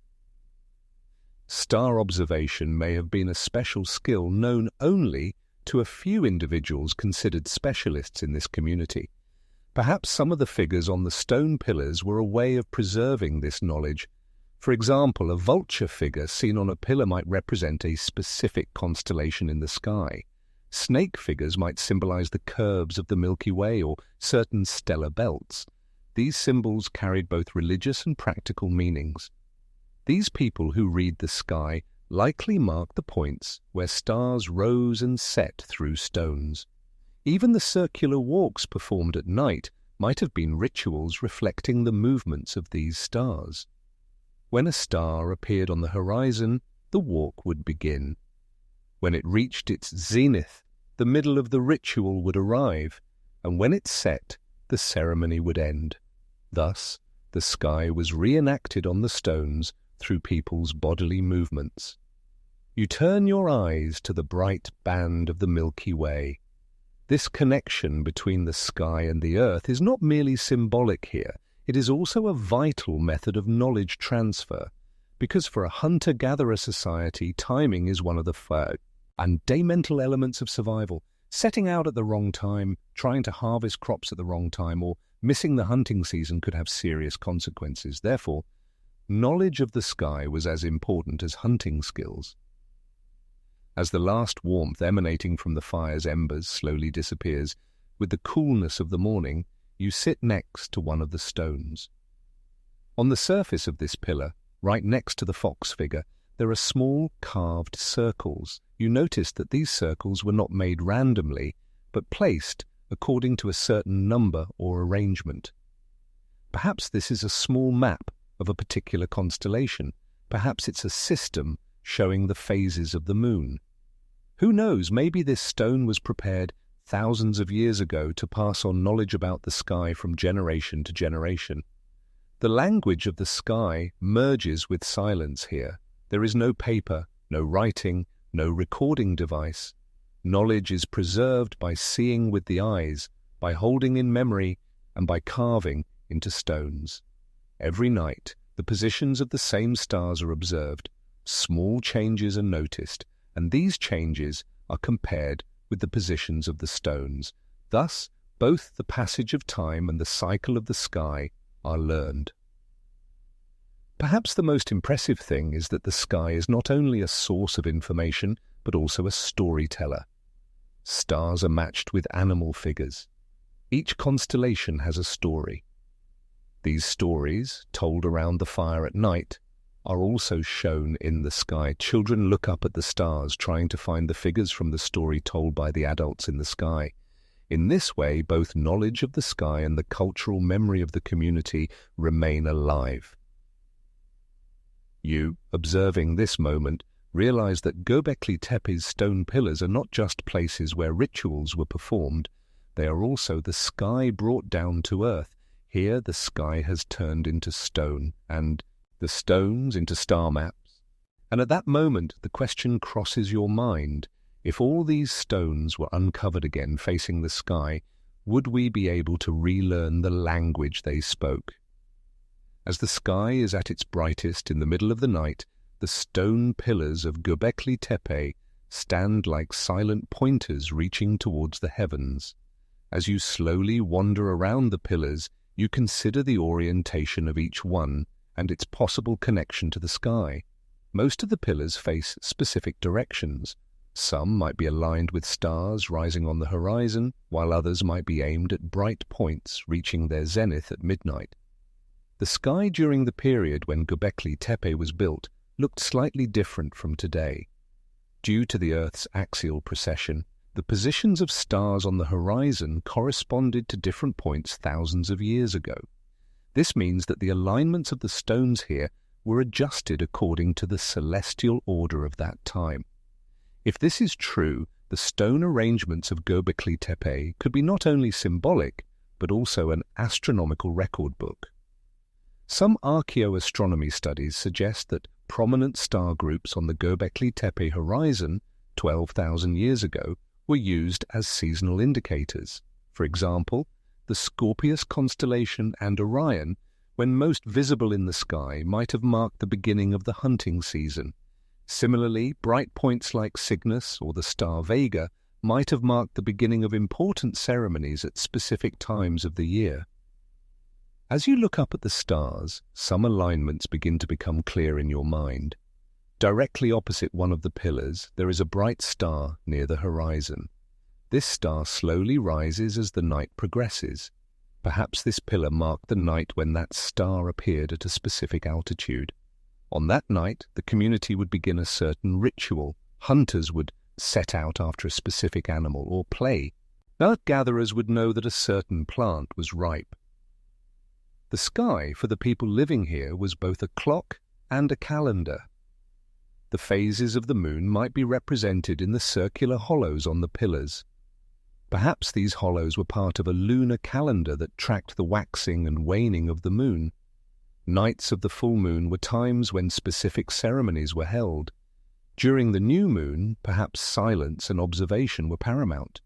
Speaker 1: Star observation may have been a special skill known only to a few individuals considered specialists in this community. Perhaps some of the figures on the stone pillars were a way of preserving this knowledge. For example, a vulture figure seen on a pillar might represent a specific constellation in the sky. Snake figures might symbolize the curves of the Milky Way or certain stellar belts. These symbols carried both religious and practical meanings. These people who read the sky likely mark the points where stars rose and set through stones. Even the circular walks performed at night might have been rituals reflecting the movements of these stars. When a star appeared on the horizon, the walk would begin. When it reached its zenith, the middle of the ritual would arrive, and when it set, the ceremony would end. Thus, the sky was reenacted on the stones through people's bodily movements. You turn your eyes to the bright band of the Milky Way. This connection between the sky and the earth is not merely symbolic here, it is also a vital method of knowledge transfer, because for a hunter-gatherer society, timing is one of the fundamental elements of survival. Setting out at the wrong time, trying to harvest crops at the wrong time, or missing the hunting season could have serious consequences. Therefore, knowledge of the sky was as important as hunting skills. As the last warmth emanating from the fire's embers slowly disappears, with the coolness of the morning, you sit next to one of the stones. On the surface of this pillar, right next to the fox figure, there are small carved circles. You notice that these circles were not made randomly, but placed according to a certain number or arrangement. Perhaps this is a small map of a particular constellation. Perhaps it's a system showing the phases of the moon. Who knows, maybe this stone was prepared thousands of years ago to pass on knowledge about the sky from generation to generation. The language of the sky merges with silence here. There is no paper, no writing, no recording device. Knowledge is preserved by seeing with the eyes, by holding in memory, and by carving into stones. Every night, the positions of the same stars are observed. Small changes are noticed, and these changes are compared with the positions of the stones. Thus, both the passage of time and the cycle of the sky are learned. Perhaps the most impressive thing is that the sky is not only a source of information, but also a storyteller. Stars are matched with animal figures. Each constellation has a story. These stories, told around the fire at night, are also shown in the sky. Children look up at the stars, trying to find the figures from the story told by the adults in the sky. In this way, both knowledge of the sky and the cultural memory of the community remain alive. You, observing this moment, realize that Göbekli Tepe's stone pillars are not just places where rituals were performed, they are also the sky brought down to earth. Here the sky has turned into stone, and the stones into star maps. And at that moment the question crosses your mind: if all these stones were uncovered again facing the sky, would we be able to relearn the language they spoke? As the sky is at its brightest in the middle of the night, the stone pillars of Göbekli Tepe stand like silent pointers reaching towards the heavens. As you slowly wander around the pillars, you consider the orientation of each one and its possible connection to the sky. Most of the pillars face specific directions. Some might be aligned with stars rising on the horizon, while others might be aimed at bright points reaching their zenith at midnight. The sky during the period when Göbekli Tepe was built looked slightly different from today. Due to the Earth's axial precession, the positions of stars on the horizon corresponded to different points thousands of years ago. This means that the alignments of the stones here were adjusted according to the celestial order of that time. If this is true, the stone arrangements of Göbekli Tepe could be not only symbolic, but also an astronomical record book. Some archaeoastronomy studies suggest that prominent star groups on the Göbekli Tepe horizon 12,000 years ago were used as seasonal indicators. For example, the Scorpius constellation and Orion, when most visible in the sky, might have marked the beginning of the hunting season. Similarly, bright points like Cygnus or the star Vega might have marked the beginning of important ceremonies at specific times of the year. As you look up at the stars, some alignments begin to become clear in your mind. Directly opposite one of the pillars, there is a bright star near the horizon. This star slowly rises as the night progresses. Perhaps this pillar marked the night when that star appeared at a specific altitude. On that night, the community would begin a certain ritual. Hunters would set out after a specific animal or play. Nut-gatherers would know that a certain plant was ripe. The sky for the people living here was both a clock and a calendar. The phases of the moon might be represented in the circular hollows on the pillars. Perhaps these hollows were part of a lunar calendar that tracked the waxing and waning of the moon. Nights of the full moon were times when specific ceremonies were held. During the new moon, perhaps silence and observation were paramount.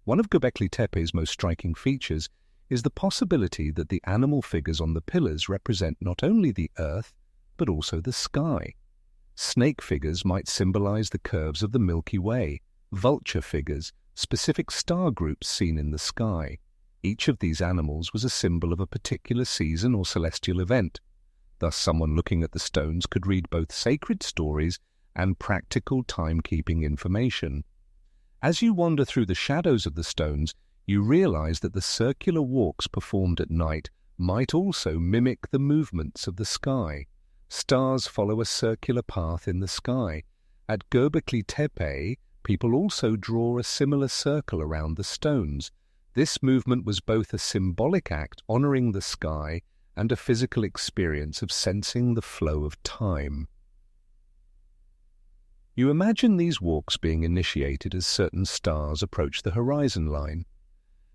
Speaker 1: One of Göbekli Tepe's most striking features is the possibility that the animal figures on the pillars represent not only the earth, but also the sky. Snake figures might symbolize the curves of the Milky Way, vulture figures, specific star groups seen in the sky. Each of these animals was a symbol of a particular season or celestial event. Thus, someone looking at the stones could read both sacred stories and practical timekeeping information. As you wander through the shadows of the stones, you realize that the circular walks performed at night might also mimic the movements of the sky. Stars follow a circular path in the sky. At Göbekli Tepe, people also draw a similar circle around the stones. This movement was both a symbolic act honoring the sky and a physical experience of sensing the flow of time. You imagine these walks being initiated as certain stars approach the horizon line.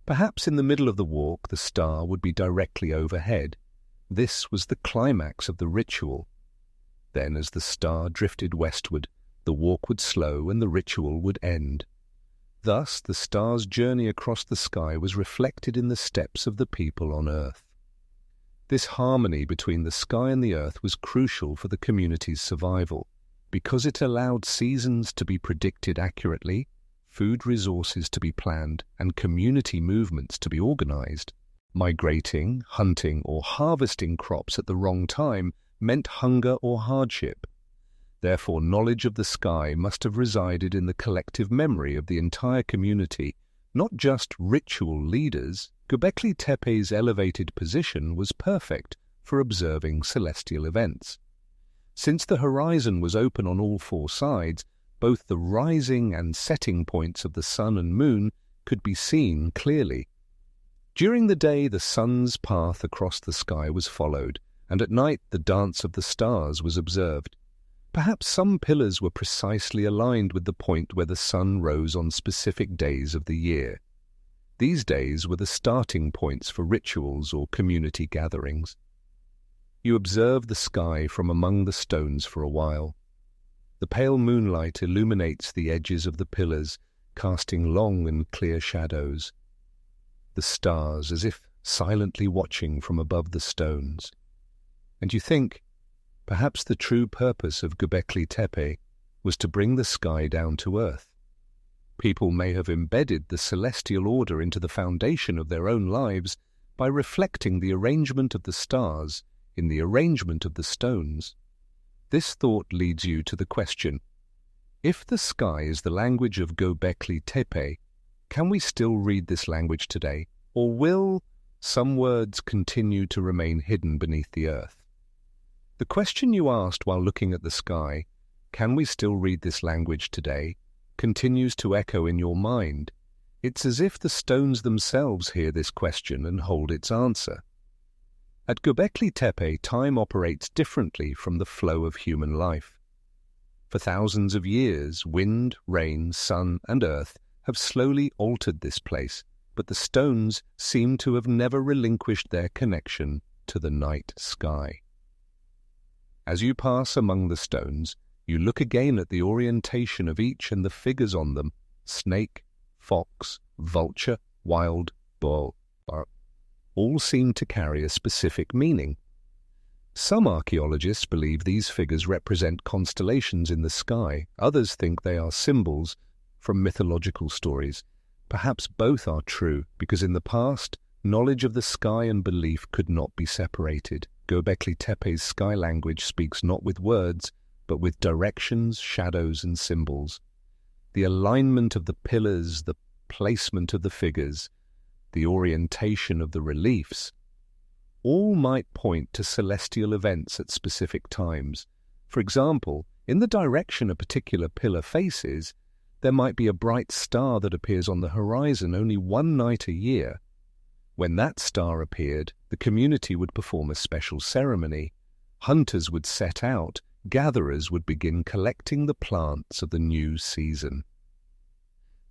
Speaker 1: Perhaps in the middle of the walk, the star would be directly overhead. This was the climax of the ritual. Then, as the star drifted westward, the walk would slow and the ritual would end. Thus, the star's journey across the sky was reflected in the steps of the people on Earth. This harmony between the sky and the earth was crucial for the community's survival, because it allowed seasons to be predicted accurately, food resources to be planned, and community movements to be organized. Migrating, hunting, or harvesting crops at the wrong time meant hunger or hardship. Therefore, knowledge of the sky must have resided in the collective memory of the entire community, not just ritual leaders. Göbekli Tepe's elevated position was perfect for observing celestial events. Since the horizon was open on all four sides, both the rising and setting points of the sun and moon could be seen clearly. During the day, the sun's path across the sky was followed, and at night the dance of the stars was observed. Perhaps some pillars were precisely aligned with the point where the sun rose on specific days of the year. These days were the starting points for rituals or community gatherings. You observe the sky from among the stones for a while. The pale moonlight illuminates the edges of the pillars, casting long and clear shadows. The stars as if silently watching from above the stones. And you think, perhaps the true purpose of Göbekli Tepe was to bring the sky down to earth. People may have embedded the celestial order into the foundation of their own lives by reflecting the arrangement of the stars in the arrangement of the stones. This thought leads you to the question, if the sky is the language of Göbekli Tepe, can we still read this language today, or will some words continue to remain hidden beneath the earth? The question you asked while looking at the sky, can we still read this language today, continues to echo in your mind. It's as if the stones themselves hear this question and hold its answer. At Göbekli Tepe, time operates differently from the flow of human life. For thousands of years, wind, rain, sun, and earth have slowly altered this place, but the stones seem to have never relinquished their connection to the night sky. As you pass among the stones, you look again at the orientation of each and the figures on them: snake, fox, vulture, wild boar. All seem to carry a specific meaning. Some archaeologists believe these figures represent constellations in the sky. Others think they are symbols from mythological stories. Perhaps both are true, because in the past, knowledge of the sky and belief could not be separated. Göbekli Tepe's sky language speaks not with words, but with directions, shadows, and symbols. The alignment of the pillars, the placement of the figures, the orientation of the reliefs, all might point to celestial events at specific times. For example, in the direction a particular pillar faces, there might be a bright star that appears on the horizon only one night a year. When that star appeared, the community would perform a special ceremony. Hunters would set out, gatherers would begin collecting the plants of the new season.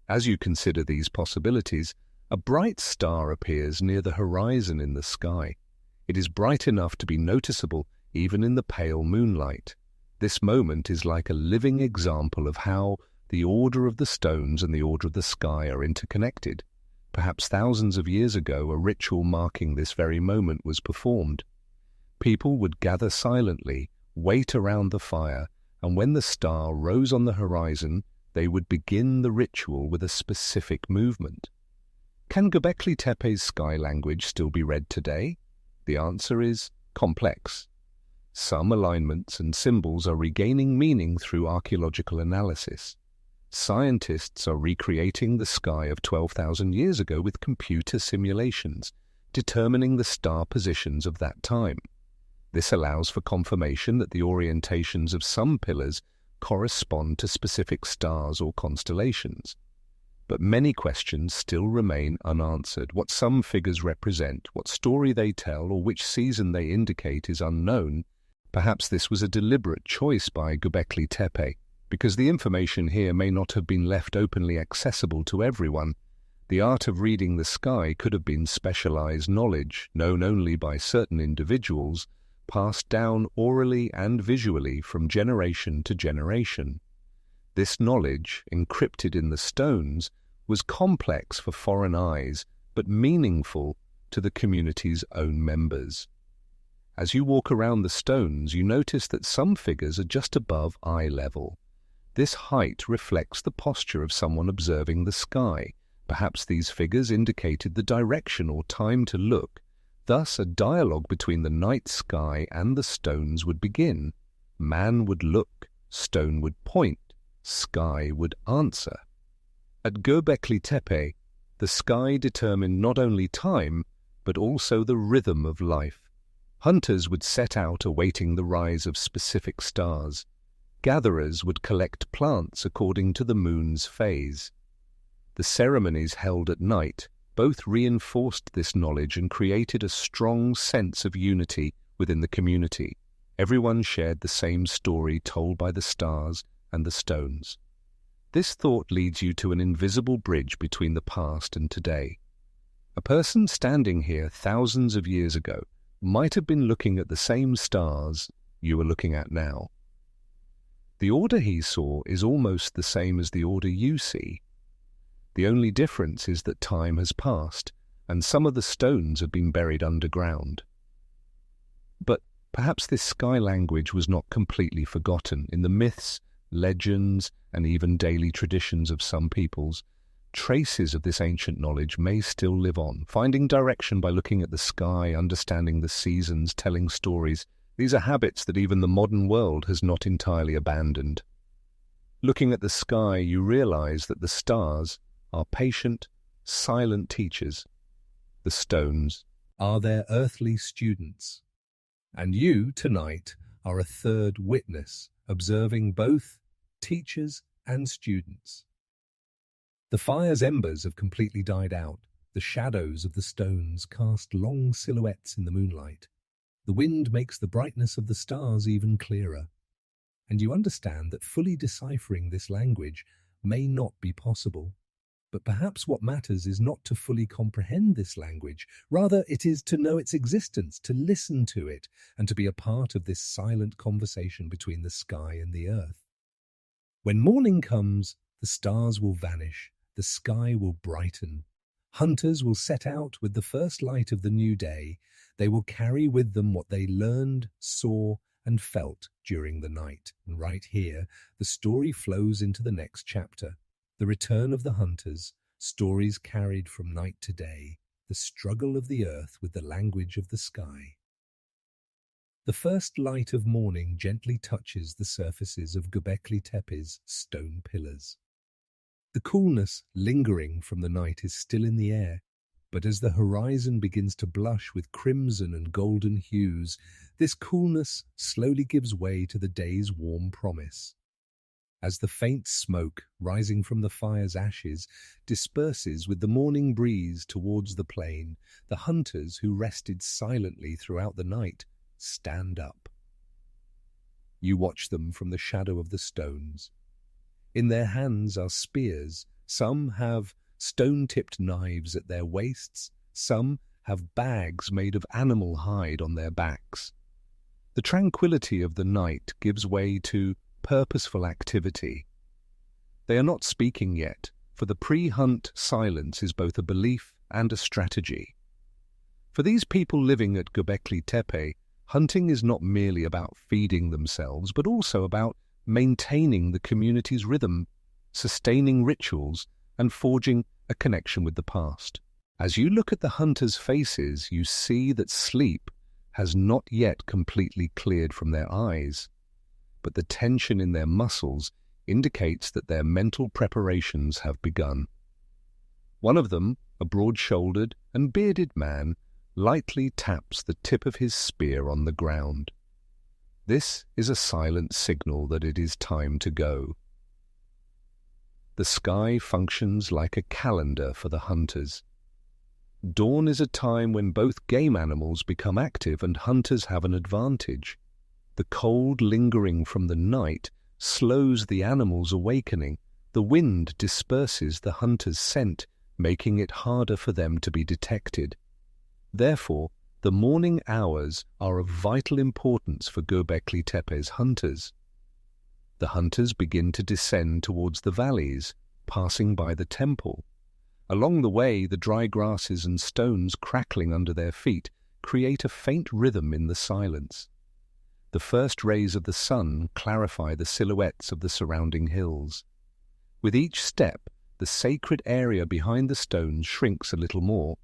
Speaker 1: As you consider these possibilities, a bright star appears near the horizon in the sky. It is bright enough to be noticeable even in the pale moonlight. This moment is like a living example of how the order of the stones and the order of the sky are interconnected. Perhaps thousands of years ago, a ritual marking this very moment was performed. People would gather silently, wait around the fire, and when the star rose on the horizon, they would begin the ritual with a specific movement. Can Göbekli Tepe's sky language still be read today? The answer is complex. Some alignments and symbols are regaining meaning through archaeological analysis. Scientists are recreating the sky of 12,000 years ago with computer simulations, determining the star positions of that time. This allows for confirmation that the orientations of some pillars correspond to specific stars or constellations. But many questions still remain unanswered. What some figures represent, what story they tell, or which season they indicate is unknown. Perhaps this was a deliberate choice by Göbekli Tepe, Because the information here may not have been left openly accessible to everyone, the art of reading the sky could have been specialized knowledge known only by certain individuals, passed down orally and visually from generation to generation. This knowledge, encrypted in the stones, was complex for foreign eyes, but meaningful to the community's own members. As you walk around the stones, you notice that some figures are just above eye level. This height reflects the posture of someone observing the sky. Perhaps these figures indicated the direction or time to look. Thus, a dialogue between the night sky and the stones would begin. Man would look, stone would point, sky would answer. At Göbekli Tepe, the sky determined not only time, but also the rhythm of life. Hunters would set out awaiting the rise of specific stars. Gatherers would collect plants according to the moon's phase. The ceremonies held at night both reinforced this knowledge and created a strong sense of unity within the community. Everyone shared the same story told by the stars and the stones. This thought leads you to an invisible bridge between the past and today. A person standing here thousands of years ago might have been looking at the same stars you are looking at now. The order he saw is almost the same as the order you see. The only difference is that time has passed, and some of the stones have been buried underground. But perhaps this sky language was not completely forgotten. In the myths, legends, and even daily traditions of some peoples, traces of this ancient knowledge may still live on. Finding direction by looking at the sky, understanding the seasons, telling stories, these are habits that even the modern world has not entirely abandoned. Looking at the sky, you realize that the stars are patient, silent teachers. The stones are their earthly students. And you, tonight, are a third witness, observing both teachers and students. The fire's embers have completely died out. The shadows of the stones cast long silhouettes in the moonlight. The wind makes the brightness of the stars even clearer. And you understand that fully deciphering this language may not be possible. But perhaps what matters is not to fully comprehend this language. Rather, it is to know its existence, to listen to it, and to be a part of this silent conversation between the sky and the earth. When morning comes, the stars will vanish, the sky will brighten. Hunters will set out with the first light of the new day. They will carry with them what they learned, saw, and felt during the night. And right here, the story flows into the next chapter. The return of the hunters, stories carried from night to day, the struggle of the earth with the language of the sky. The first light of morning gently touches the surfaces of Göbekli Tepe's stone pillars. The coolness lingering from the night is still in the air, but as the horizon begins to blush with crimson and golden hues, this coolness slowly gives way to the day's warm promise. As the faint smoke rising from the fire's ashes disperses with the morning breeze towards the plain, the hunters who rested silently throughout the night stand up. You watch them from the shadow of the stones. In their hands are spears. Some have stone-tipped knives at their waists. Some have bags made of animal hide on their backs. The tranquility of the night gives way to purposeful activity. They are not speaking yet, for the pre-hunt silence is both a belief and a strategy. For these people living at Göbekli Tepe, hunting is not merely about feeding themselves, but also about maintaining the community's rhythm, sustaining rituals, and forging a connection with the past. As you look at the hunters' faces, you see that sleep has not yet completely cleared from their eyes, but the tension in their muscles indicates that their mental preparations have begun. One of them, a broad-shouldered and bearded man, lightly taps the tip of his spear on the ground. This is a silent signal that it is time to go. The sky functions like a calendar for the hunters. Dawn is a time when both game animals become active and hunters have an advantage. The cold lingering from the night slows the animal's awakening. The wind disperses the hunter's scent, making it harder for them to be detected. Therefore, the morning hours are of vital importance for Göbekli Tepe's hunters. The hunters begin to descend towards the valleys, passing by the temple. Along the way, the dry grasses and stones crackling under their feet create a faint rhythm in the silence. The first rays of the sun clarify the silhouettes of the surrounding hills. With each step, the sacred area behind the stones shrinks a little more,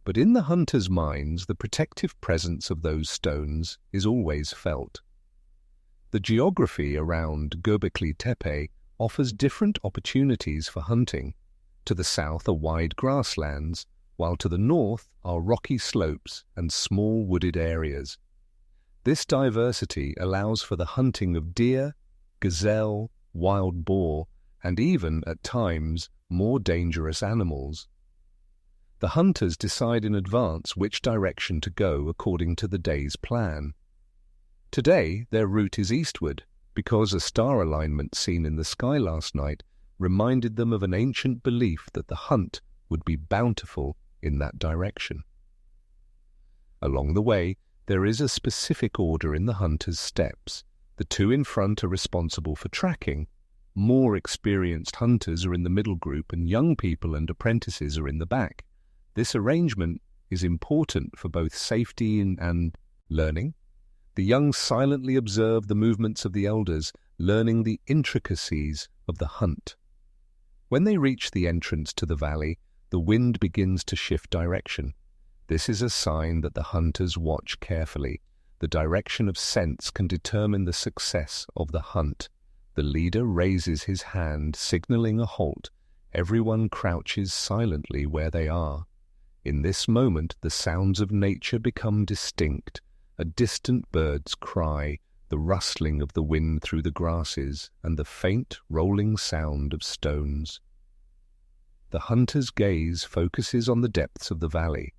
Speaker 1: but in the hunters' minds, the protective presence of those stones is always felt. The geography around Göbekli Tepe offers different opportunities for hunting. To the south are wide grasslands, while to the north are rocky slopes and small wooded areas. This diversity allows for the hunting of deer, gazelle, wild boar, and even, at times, more dangerous animals. The hunters decide in advance which direction to go according to the day's plan. Today, their route is eastward, because a star alignment seen in the sky last night reminded them of an ancient belief that the hunt would be bountiful in that direction. Along the way, there is a specific order in the hunters' steps. The two in front are responsible for tracking. More experienced hunters are in the middle group, and young people and apprentices are in the back. This arrangement is important for both safety and learning. The young silently observe the movements of the elders, learning the intricacies of the hunt. When they reach the entrance to the valley, the wind begins to shift direction. This is a sign that the hunters watch carefully. The direction of scents can determine the success of the hunt. The leader raises his hand, signaling a halt. Everyone crouches silently where they are. In this moment, the sounds of nature become distinct. A distant bird's cry, the rustling of the wind through the grasses, and the faint rolling sound of stones. The hunter's gaze focuses on the depths of the valley.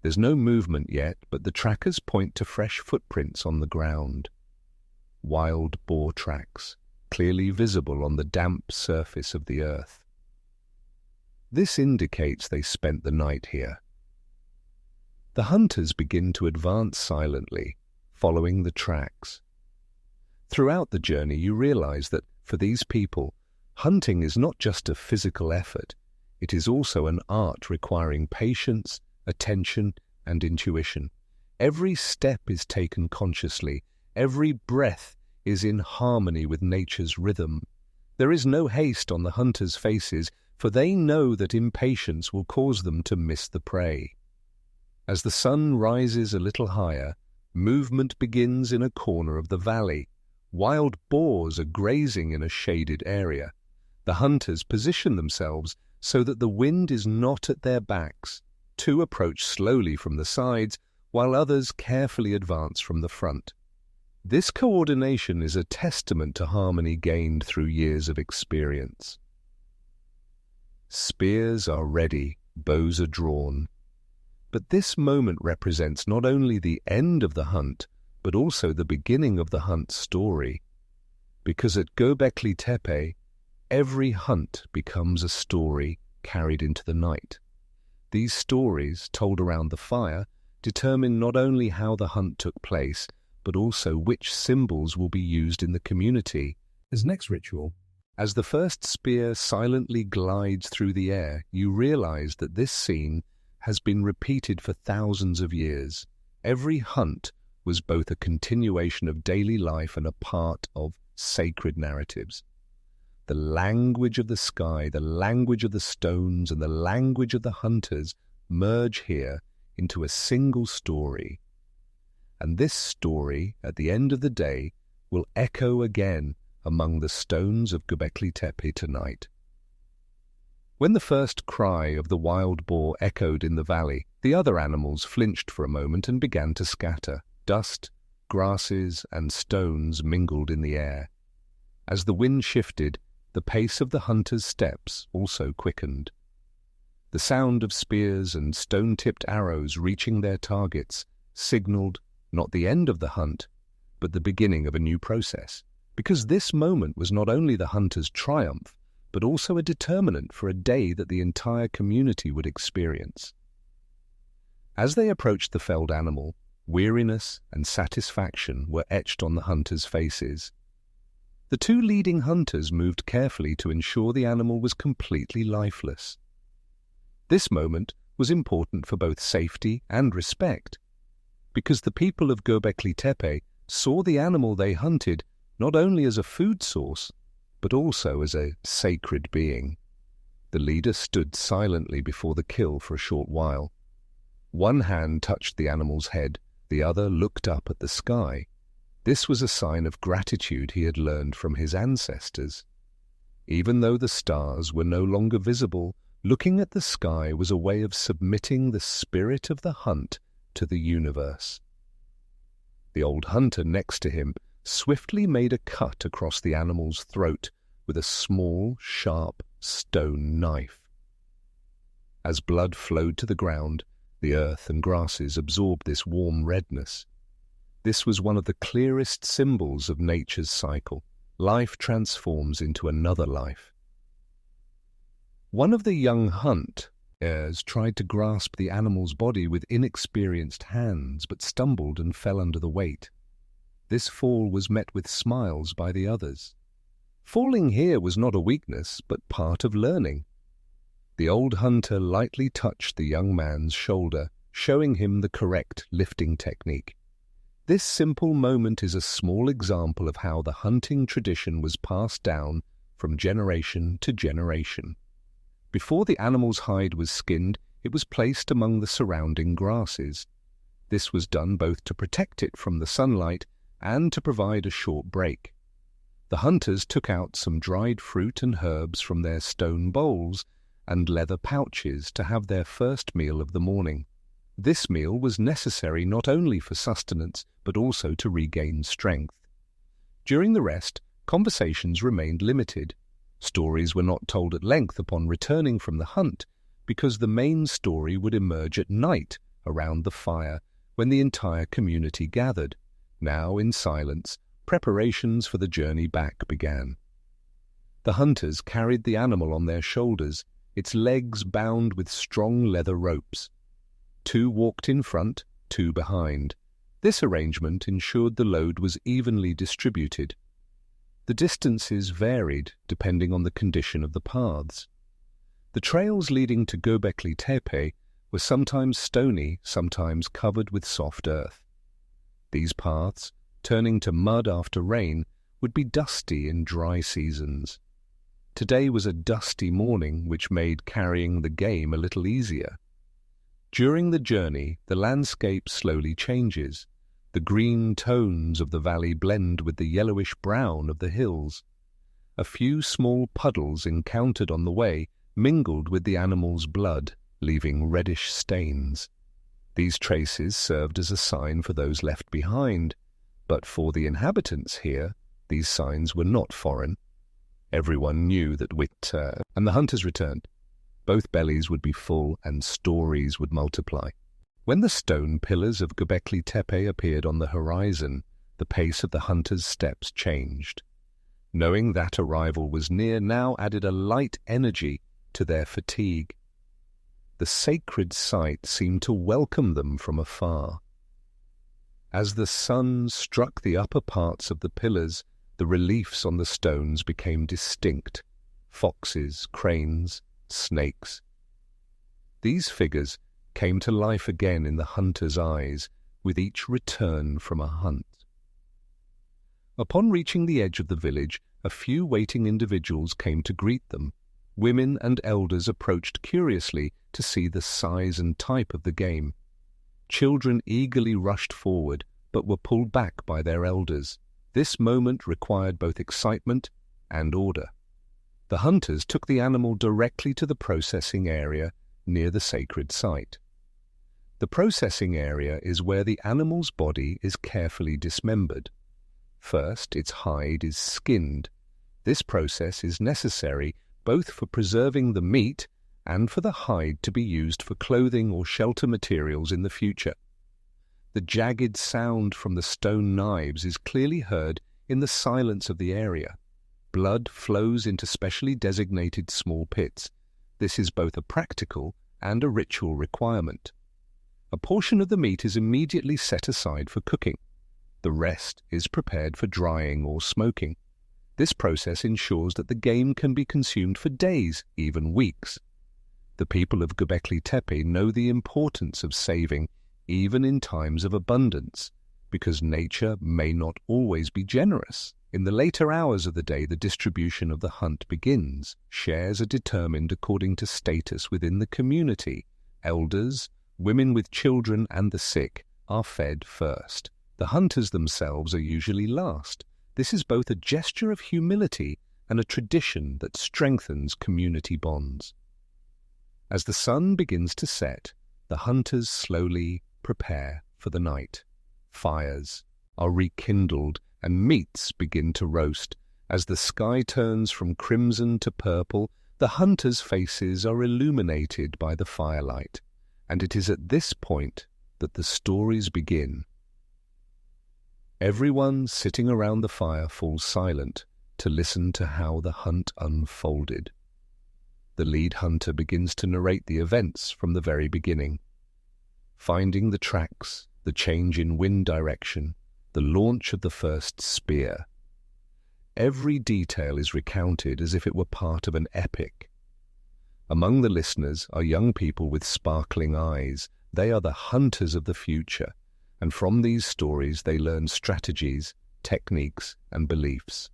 Speaker 1: There's no movement yet, but the trackers point to fresh footprints on the ground. Wild boar tracks, clearly visible on the damp surface of the earth. This indicates they spent the night here. The hunters begin to advance silently, following the tracks. Throughout the journey, you realize that, for these people, hunting is not just a physical effort. It is also an art requiring patience, attention, and intuition. Every step is taken consciously. Every breath is in harmony with nature's rhythm. There is no haste on the hunters' faces, for they know that impatience will cause them to miss the prey. As the sun rises a little higher, movement begins in a corner of the valley. Wild boars are grazing in a shaded area. The hunters position themselves so that the wind is not at their backs. Two approach slowly from the sides, while others carefully advance from the front. This coordination is a testament to harmony gained through years of experience. Spears are ready, bows are drawn. But this moment represents not only the end of the hunt, but also the beginning of the hunt story. Because at Göbekli Tepe, every hunt becomes a story carried into the night. These stories, told around the fire, determine not only how the hunt took place, but also which symbols will be used in the community.
Speaker 2: As next ritual,
Speaker 1: as the first spear silently glides through the air, you realize that this scene has been repeated for thousands of years. Every hunt was both a continuation of daily life and a part of sacred narratives. The language of the sky, the language of the stones, and the language of the hunters merge here into a single story. And this story, at the end of the day, will echo again among the stones of Göbekli Tepe tonight. When the first cry of the wild boar echoed in the valley, the other animals flinched for a moment and began to scatter. Dust, grasses, and stones mingled in the air. As the wind shifted, the pace of the hunters' steps also quickened. The sound of spears and stone-tipped arrows reaching their targets signaled not the end of the hunt, but the beginning of a new process. because this moment was not only the hunter's triumph, but also a determinant for a day that the entire community would experience. As they approached the felled animal, weariness and satisfaction were etched on the hunters' faces. The two leading hunters moved carefully to ensure the animal was completely lifeless. This moment was important for both safety and respect, because the people of Göbekli Tepe saw the animal they hunted not only as a food source, but also as a sacred being. The leader stood silently before the kill for a short while. One hand touched the animal's head, the other looked up at the sky. This was a sign of gratitude he had learned from his ancestors. Even though the stars were no longer visible, looking at the sky was a way of submitting the spirit of the hunt to the universe. The old hunter next to him swiftly made a cut across the animal's throat with a small, sharp stone knife. As blood flowed to the ground, the earth and grasses absorbed this warm redness. This was one of the clearest symbols of nature's cycle. Life transforms into another life. One of the young hunters tried to grasp the animal's body with inexperienced hands, but stumbled and fell under the weight. This fall was met with smiles by the others. Falling here was not a weakness, but part of learning. The old hunter lightly touched the young man's shoulder, showing him the correct lifting technique. This simple moment is a small example of how the hunting tradition was passed down from generation to generation. Before the animal's hide was skinned, it was placed among the surrounding grasses. This was done both to protect it from the sunlight and to provide a short break. The hunters took out some dried fruit and herbs from their stone bowls and leather pouches to have their first meal of the morning. This meal was necessary not only for sustenance, but also to regain strength. During the rest, conversations remained limited. Stories were not told at length upon returning from the hunt, because the main story would emerge at night around the fire when the entire community gathered. Now, in silence, preparations for the journey back began. The hunters carried the animal on their shoulders, its legs bound with strong leather ropes. 2 walked in front, 2 behind. This arrangement ensured the load was evenly distributed. The distances varied depending on the condition of the paths. The trails leading to Göbekli Tepe were sometimes stony, sometimes covered with soft earth. These paths, turning to mud after rain, would be dusty in dry seasons. Today was a dusty morning, which made carrying the game a little easier. During the journey, the landscape slowly changes. The green tones of the valley blend with the yellowish brown of the hills. A few small puddles encountered on the way mingled with the animal's blood, leaving reddish stains. These traces served as a sign for those left behind, but for the inhabitants here, these signs were not foreign. Everyone knew that and the hunters returned. Both bellies would be full and stories would multiply. When the stone pillars of Göbekli Tepe appeared on the horizon, the pace of the hunters' steps changed. Knowing that arrival was near now added a light energy to their fatigue. The sacred site seemed to welcome them from afar. As the sun struck the upper parts of the pillars, the reliefs on the stones became distinct: foxes, cranes, snakes. These figures came to life again in the hunter's eyes with each return from a hunt. Upon reaching the edge of the village, a few waiting individuals came to greet them. Women and elders approached curiously to see the size and type of the game. Children eagerly rushed forward, but were pulled back by their elders. This moment required both excitement and order. The hunters took the animal directly to the processing area near the sacred site. The processing area is where the animal's body is carefully dismembered. First, its hide is skinned. This process is necessary both for preserving the meat and for the hide to be used for clothing or shelter materials in the future. The jagged sound from the stone knives is clearly heard in the silence of the area. Blood flows into specially designated small pits. This is both a practical and a ritual requirement. A portion of the meat is immediately set aside for cooking. The rest is prepared for drying or smoking. This process ensures that the game can be consumed for days, even weeks. The people of Göbekli Tepe know the importance of saving, even in times of abundance, because nature may not always be generous. In the later hours of the day, the distribution of the hunt begins. Shares are determined according to status within the community. Elders, women with children, and the sick are fed first. The hunters themselves are usually last. This is both a gesture of humility and a tradition that strengthens community bonds. As the sun begins to set, the hunters slowly prepare for the night. Fires are rekindled and meats begin to roast. As the sky turns from crimson to purple, the hunters' faces are illuminated by the firelight, and it is at this point that the stories begin. Everyone sitting around the fire falls silent to listen to how the hunt unfolded. The lead hunter begins to narrate the events from the very beginning, finding the tracks, the change in wind direction, the launch of the first spear. Every detail is recounted as if it were part of an epic. Among the listeners are young people with sparkling eyes. They are the hunters of the future, and from these stories they learn strategies, techniques, and beliefs.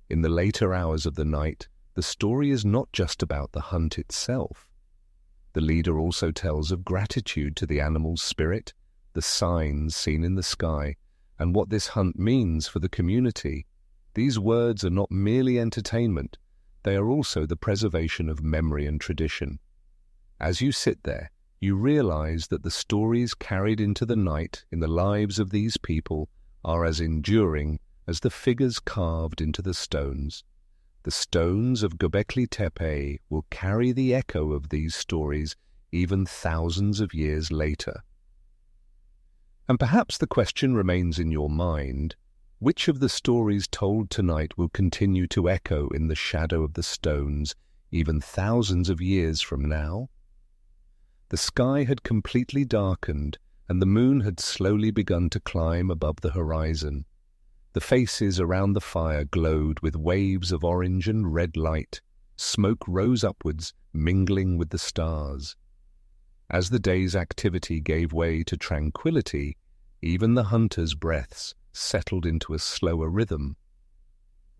Speaker 1: In the later hours of the night, the story is not just about the hunt itself. The leader also tells of gratitude to the animal's spirit, the signs seen in the sky, and what this hunt means for the community. These words are not merely entertainment, they are also the preservation of memory and tradition. As you sit there, you realize that the stories carried into the night in the lives of these people are as enduring as the figures carved into the stones. The stones of Göbekli Tepe will carry the echo of these stories even thousands of years later. And perhaps the question remains in your mind, which of the stories told tonight will continue to echo in the shadow of the stones even thousands of years from now? The sky had completely darkened, and the moon had slowly begun to climb above the horizon. The faces around the fire glowed with waves of orange and red light. Smoke rose upwards, mingling with the stars. As the day's activity gave way to tranquility, even the hunters' breaths settled into a slower rhythm.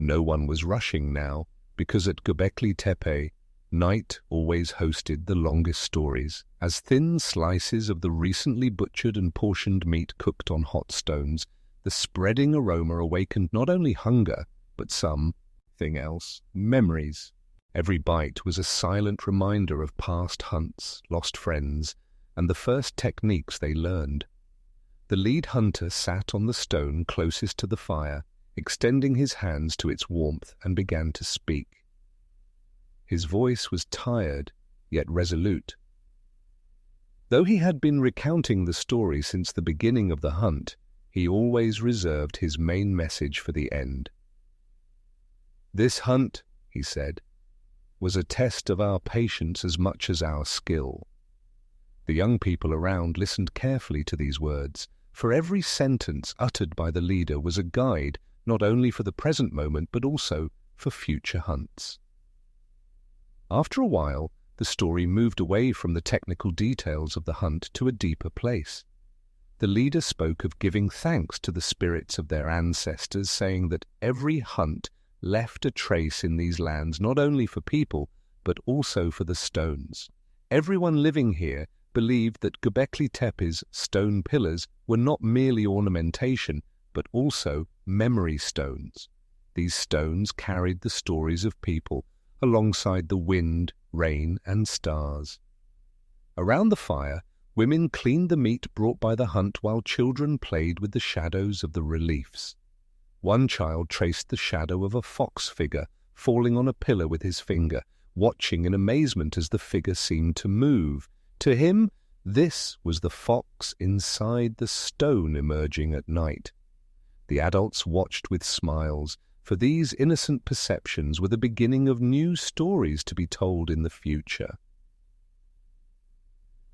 Speaker 1: No one was rushing now, because at Göbekli Tepe, night always hosted the longest stories. As thin slices of the recently butchered and portioned meat cooked on hot stones, the spreading aroma awakened not only hunger, but something else, memories. Every bite was a silent reminder of past hunts, lost friends, and the first techniques they learned. The lead hunter sat on the stone closest to the fire, extending his hands to its warmth, and began to speak. His voice was tired, yet resolute. Though he had been recounting the story since the beginning of the hunt, he always reserved his main message for the end. "This hunt," he said, "was a test of our patience as much as our skill." The young people around listened carefully to these words, for every sentence uttered by the leader was a guide not only for the present moment but also for future hunts. After a while, the story moved away from the technical details of the hunt to a deeper place. The leader spoke of giving thanks to the spirits of their ancestors, saying that every hunt left a trace in these lands not only for people, but also for the stones. Everyone living here believed that Göbekli Tepe's stone pillars were not merely ornamentation, but also memory stones. These stones carried the stories of people, alongside the wind, rain, and stars. Around the fire, women cleaned the meat brought by the hunt while children played with the shadows of the reliefs. One child traced the shadow of a fox figure falling on a pillar with his finger, watching in amazement as the figure seemed to move. To him, this was the fox inside the stone emerging at night. The adults watched with smiles, for these innocent perceptions were the beginning of new stories to be told in the future.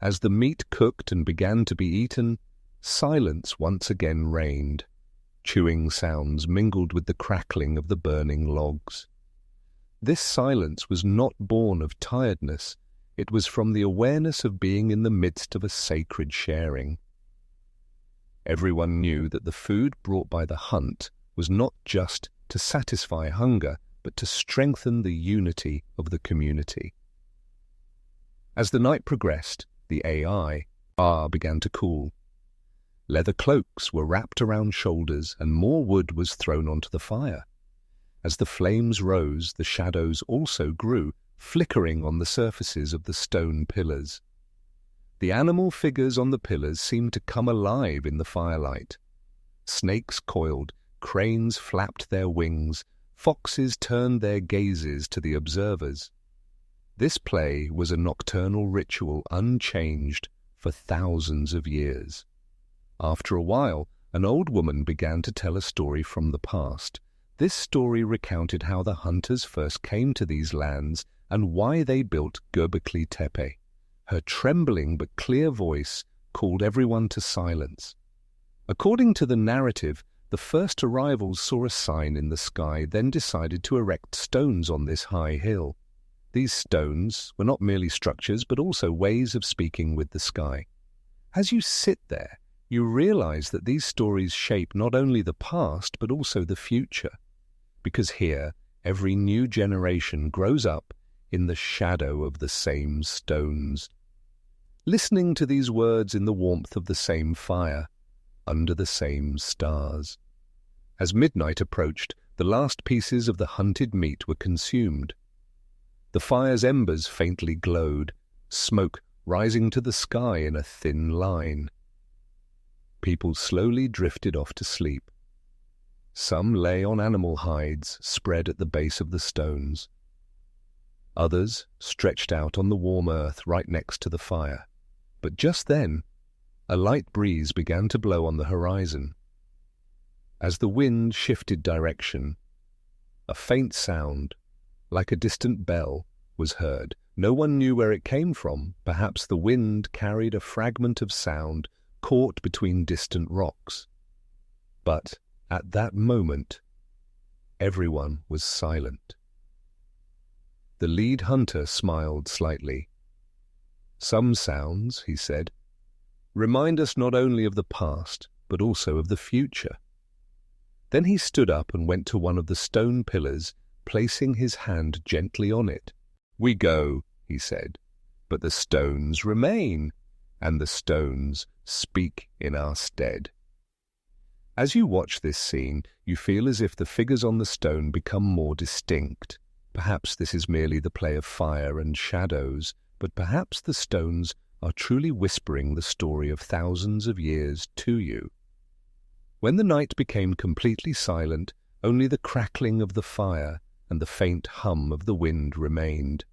Speaker 1: As the meat cooked and began to be eaten, silence once again reigned. Chewing sounds mingled with the crackling of the burning logs. This silence was not born of tiredness. It was from the awareness of being in the midst of a sacred sharing. Everyone knew that the food brought by the hunt was not just to satisfy hunger, but to strengthen the unity of the community. As the night progressed, the AI began to cool. Leather cloaks were wrapped around shoulders, and more wood was thrown onto the fire. As the flames rose, the shadows also grew, flickering on the surfaces of the stone pillars. The animal figures on the pillars seemed to come alive in the firelight. Snakes coiled, cranes flapped their wings, foxes turned their gazes to the observers. This play was a nocturnal ritual unchanged for thousands of years. After a while, an old woman began to tell a story from the past. This story recounted how the hunters first came to these lands and why they built Göbekli Tepe. Her trembling but clear voice called everyone to silence. According to the narrative, the first arrivals saw a sign in the sky, then decided to erect stones on this high hill. These stones were not merely structures, but also ways of speaking with the sky. As you sit there, you realize that these stories shape not only the past, but also the future. Because here, every new generation grows up in the shadow of the same stones. Listening to these words in the warmth of the same fire, under the same stars. As midnight approached, the last pieces of the hunted meat were consumed. The fire's embers faintly glowed, smoke rising to the sky in a thin line. People slowly drifted off to sleep. Some lay on animal hides spread at the base of the stones. Others stretched out on the warm earth right next to the fire. But just then, a light breeze began to blow on the horizon. As the wind shifted direction, a faint sound, like a distant bell, was heard. No one knew where it came from. Perhaps the wind carried a fragment of sound caught between distant rocks. But at that moment, everyone was silent. The lead hunter smiled slightly. "Some sounds," he said, "remind us not only of the past, but also of the future." Then he stood up and went to one of the stone pillars, placing his hand gently on it. "We go," he said, "but the stones remain, and the stones speak in our stead." As you watch this scene, you feel as if the figures on the stone become more distinct. Perhaps this is merely the play of fire and shadows, but perhaps the stones are truly whispering the story of thousands of years to you. When the night became completely silent, only the crackling of the fire and the faint hum of the wind remained.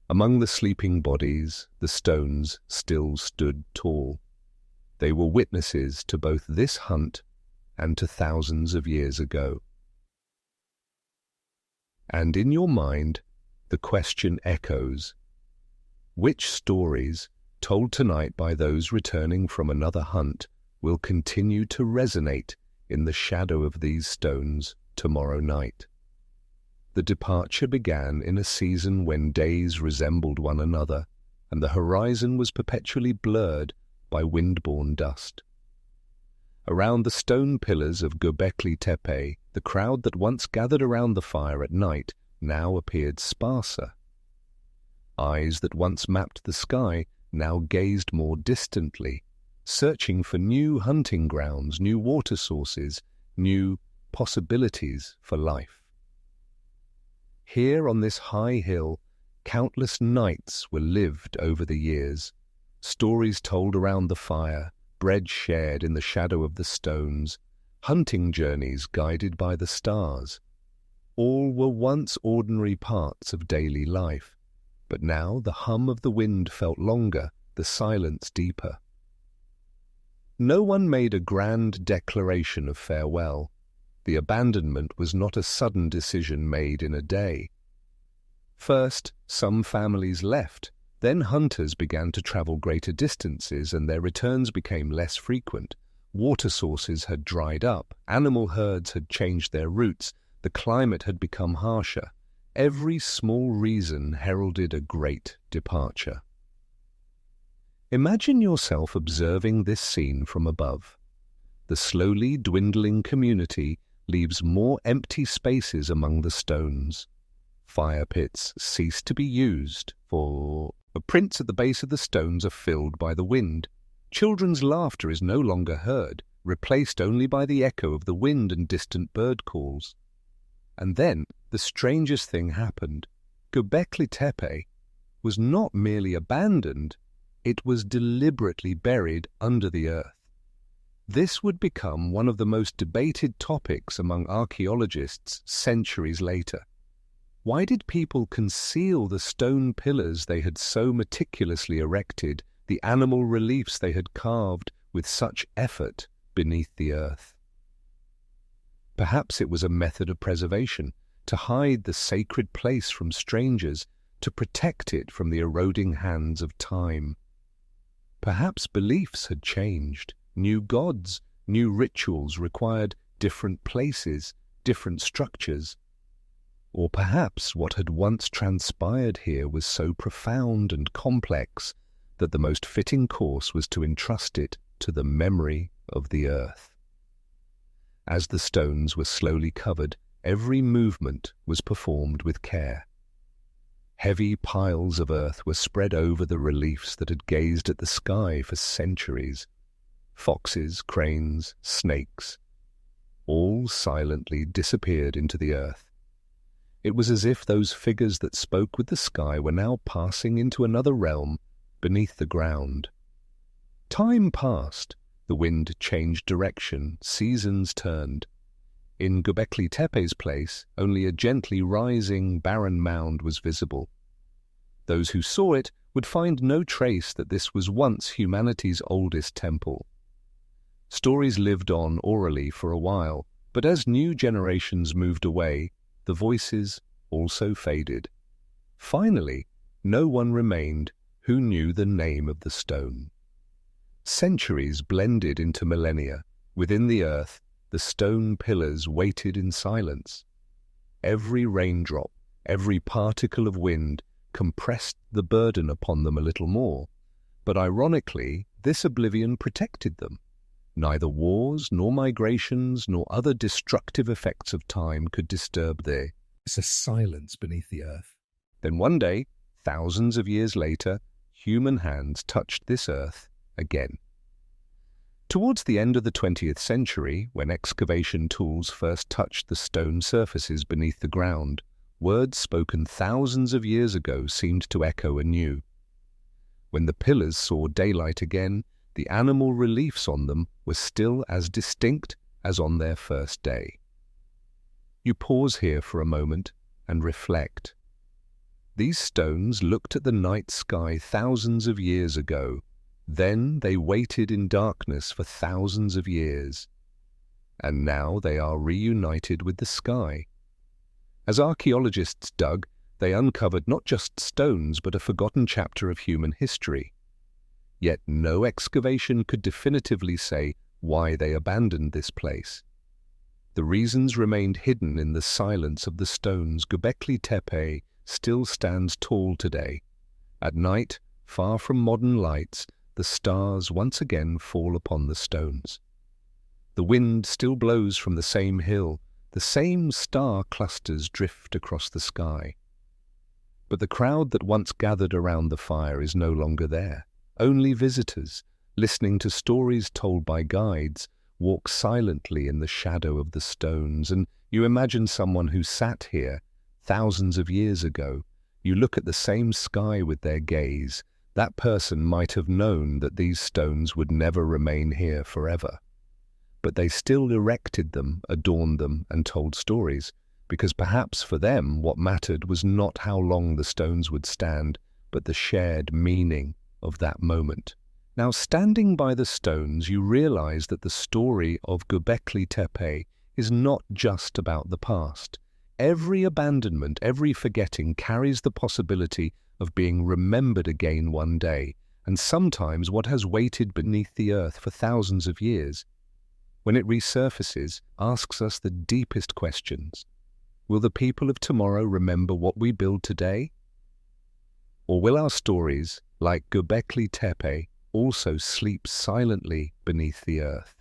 Speaker 1: Among the sleeping bodies, the stones still stood tall. They were witnesses to both this hunt and to thousands of years ago. And in your mind, the question echoes: which stories, told tonight by those returning from another hunt, will continue to resonate in the shadow of these stones tomorrow night? The departure began in a season when days resembled one another, and the horizon was perpetually blurred by wind-borne dust. Around the stone pillars of Göbekli Tepe, the crowd that once gathered around the fire at night now appeared sparser. Eyes that once mapped the sky now gazed more distantly, searching for new hunting grounds, new water sources, new possibilities for life. Here on this high hill, countless nights were lived over the years, stories told around the fire, bread shared in the shadow of the stones, hunting journeys guided by the stars. All were once ordinary parts of daily life, but now the hum of the wind felt longer, the silence deeper. No one made a grand declaration of farewell. The abandonment was not a sudden decision made in a day. First, some families left. Then hunters began to travel greater distances and their returns became less frequent. Water sources had dried up, animal herds had changed their routes, the climate had become harsher. Every small reason heralded a great departure. Imagine yourself observing this scene from above. The slowly dwindling community leaves more empty spaces among the stones. Fire pits cease to be used, for the prints at the base of the stones are filled by the wind. Children's laughter is no longer heard, replaced only by the echo of the wind and distant bird calls. And then the strangest thing happened. Göbekli Tepe was not merely abandoned, it was deliberately buried under the earth. This would become one of the most debated topics among archaeologists centuries later. Why did people conceal the stone pillars they had so meticulously erected, the animal reliefs they had carved with such effort beneath the earth? Perhaps it was a method of preservation, to hide the sacred place from strangers, to protect it from the eroding hands of time. Perhaps beliefs had changed. New gods, new rituals required different places, different structures. Or perhaps what had once transpired here was so profound and complex that the most fitting course was to entrust it to the memory of the earth. As the stones were slowly covered, every movement was performed with care. Heavy piles of earth were spread over the reliefs that had gazed at the sky for centuries. Foxes, cranes, snakes, all silently disappeared into the earth. It was as if those figures that spoke with the sky were now passing into another realm beneath the ground. Time passed. The wind changed direction, seasons turned. In Göbekli Tepe's place, only a gently rising, barren mound was visible. Those who saw it would find no trace that this was once humanity's oldest temple. Stories lived on orally for a while, but as new generations moved away, the voices also faded. Finally, no one remained who knew the name of the stone. Centuries blended into millennia. Within the earth, the stone pillars waited in silence. Every raindrop, every particle of wind compressed the burden upon them a little more. But ironically, this oblivion protected them. Neither wars, nor migrations, nor other destructive effects of time could disturb their silence beneath the earth. Then one day, thousands of years later, human hands touched this earth again. Towards the end of the 20th century, when excavation tools first touched the stone surfaces beneath the ground, words spoken thousands of years ago seemed to echo anew. When the pillars saw daylight again, the animal reliefs on them were still as distinct as on their first day. You pause here for a moment and reflect. These stones looked at the night sky thousands of years ago. Then they waited in darkness for thousands of years. And now they are reunited with the sky. As archaeologists dug, they uncovered not just stones but a forgotten chapter of human history. Yet no excavation could definitively say why they abandoned this place. The reasons remained hidden in the silence of the stones. Göbekli Tepe still stands tall today. At night, far from modern lights, the stars once again fall upon the stones. The wind still blows from the same hill, the same star clusters drift across the sky. But the crowd that once gathered around the fire is no longer there. Only visitors, listening to stories told by guides, walk silently in the shadow of the stones, and you imagine someone who sat here thousands of years ago. You look at the same sky with their gaze. That person might have known that these stones would never remain here forever. But they still erected them, adorned them, and told stories, because perhaps for them what mattered was not how long the stones would stand, but the shared meaning of that moment. Now, standing by the stones, you realize that the story of Göbekli Tepe is not just about the past. Every abandonment, every forgetting carries the possibility of being remembered again one day, and sometimes what has waited beneath the earth for thousands of years, when it resurfaces, asks us the deepest questions. Will the people of tomorrow remember what we build today? Or will our stories, like Göbekli Tepe, also sleep silently beneath the earth?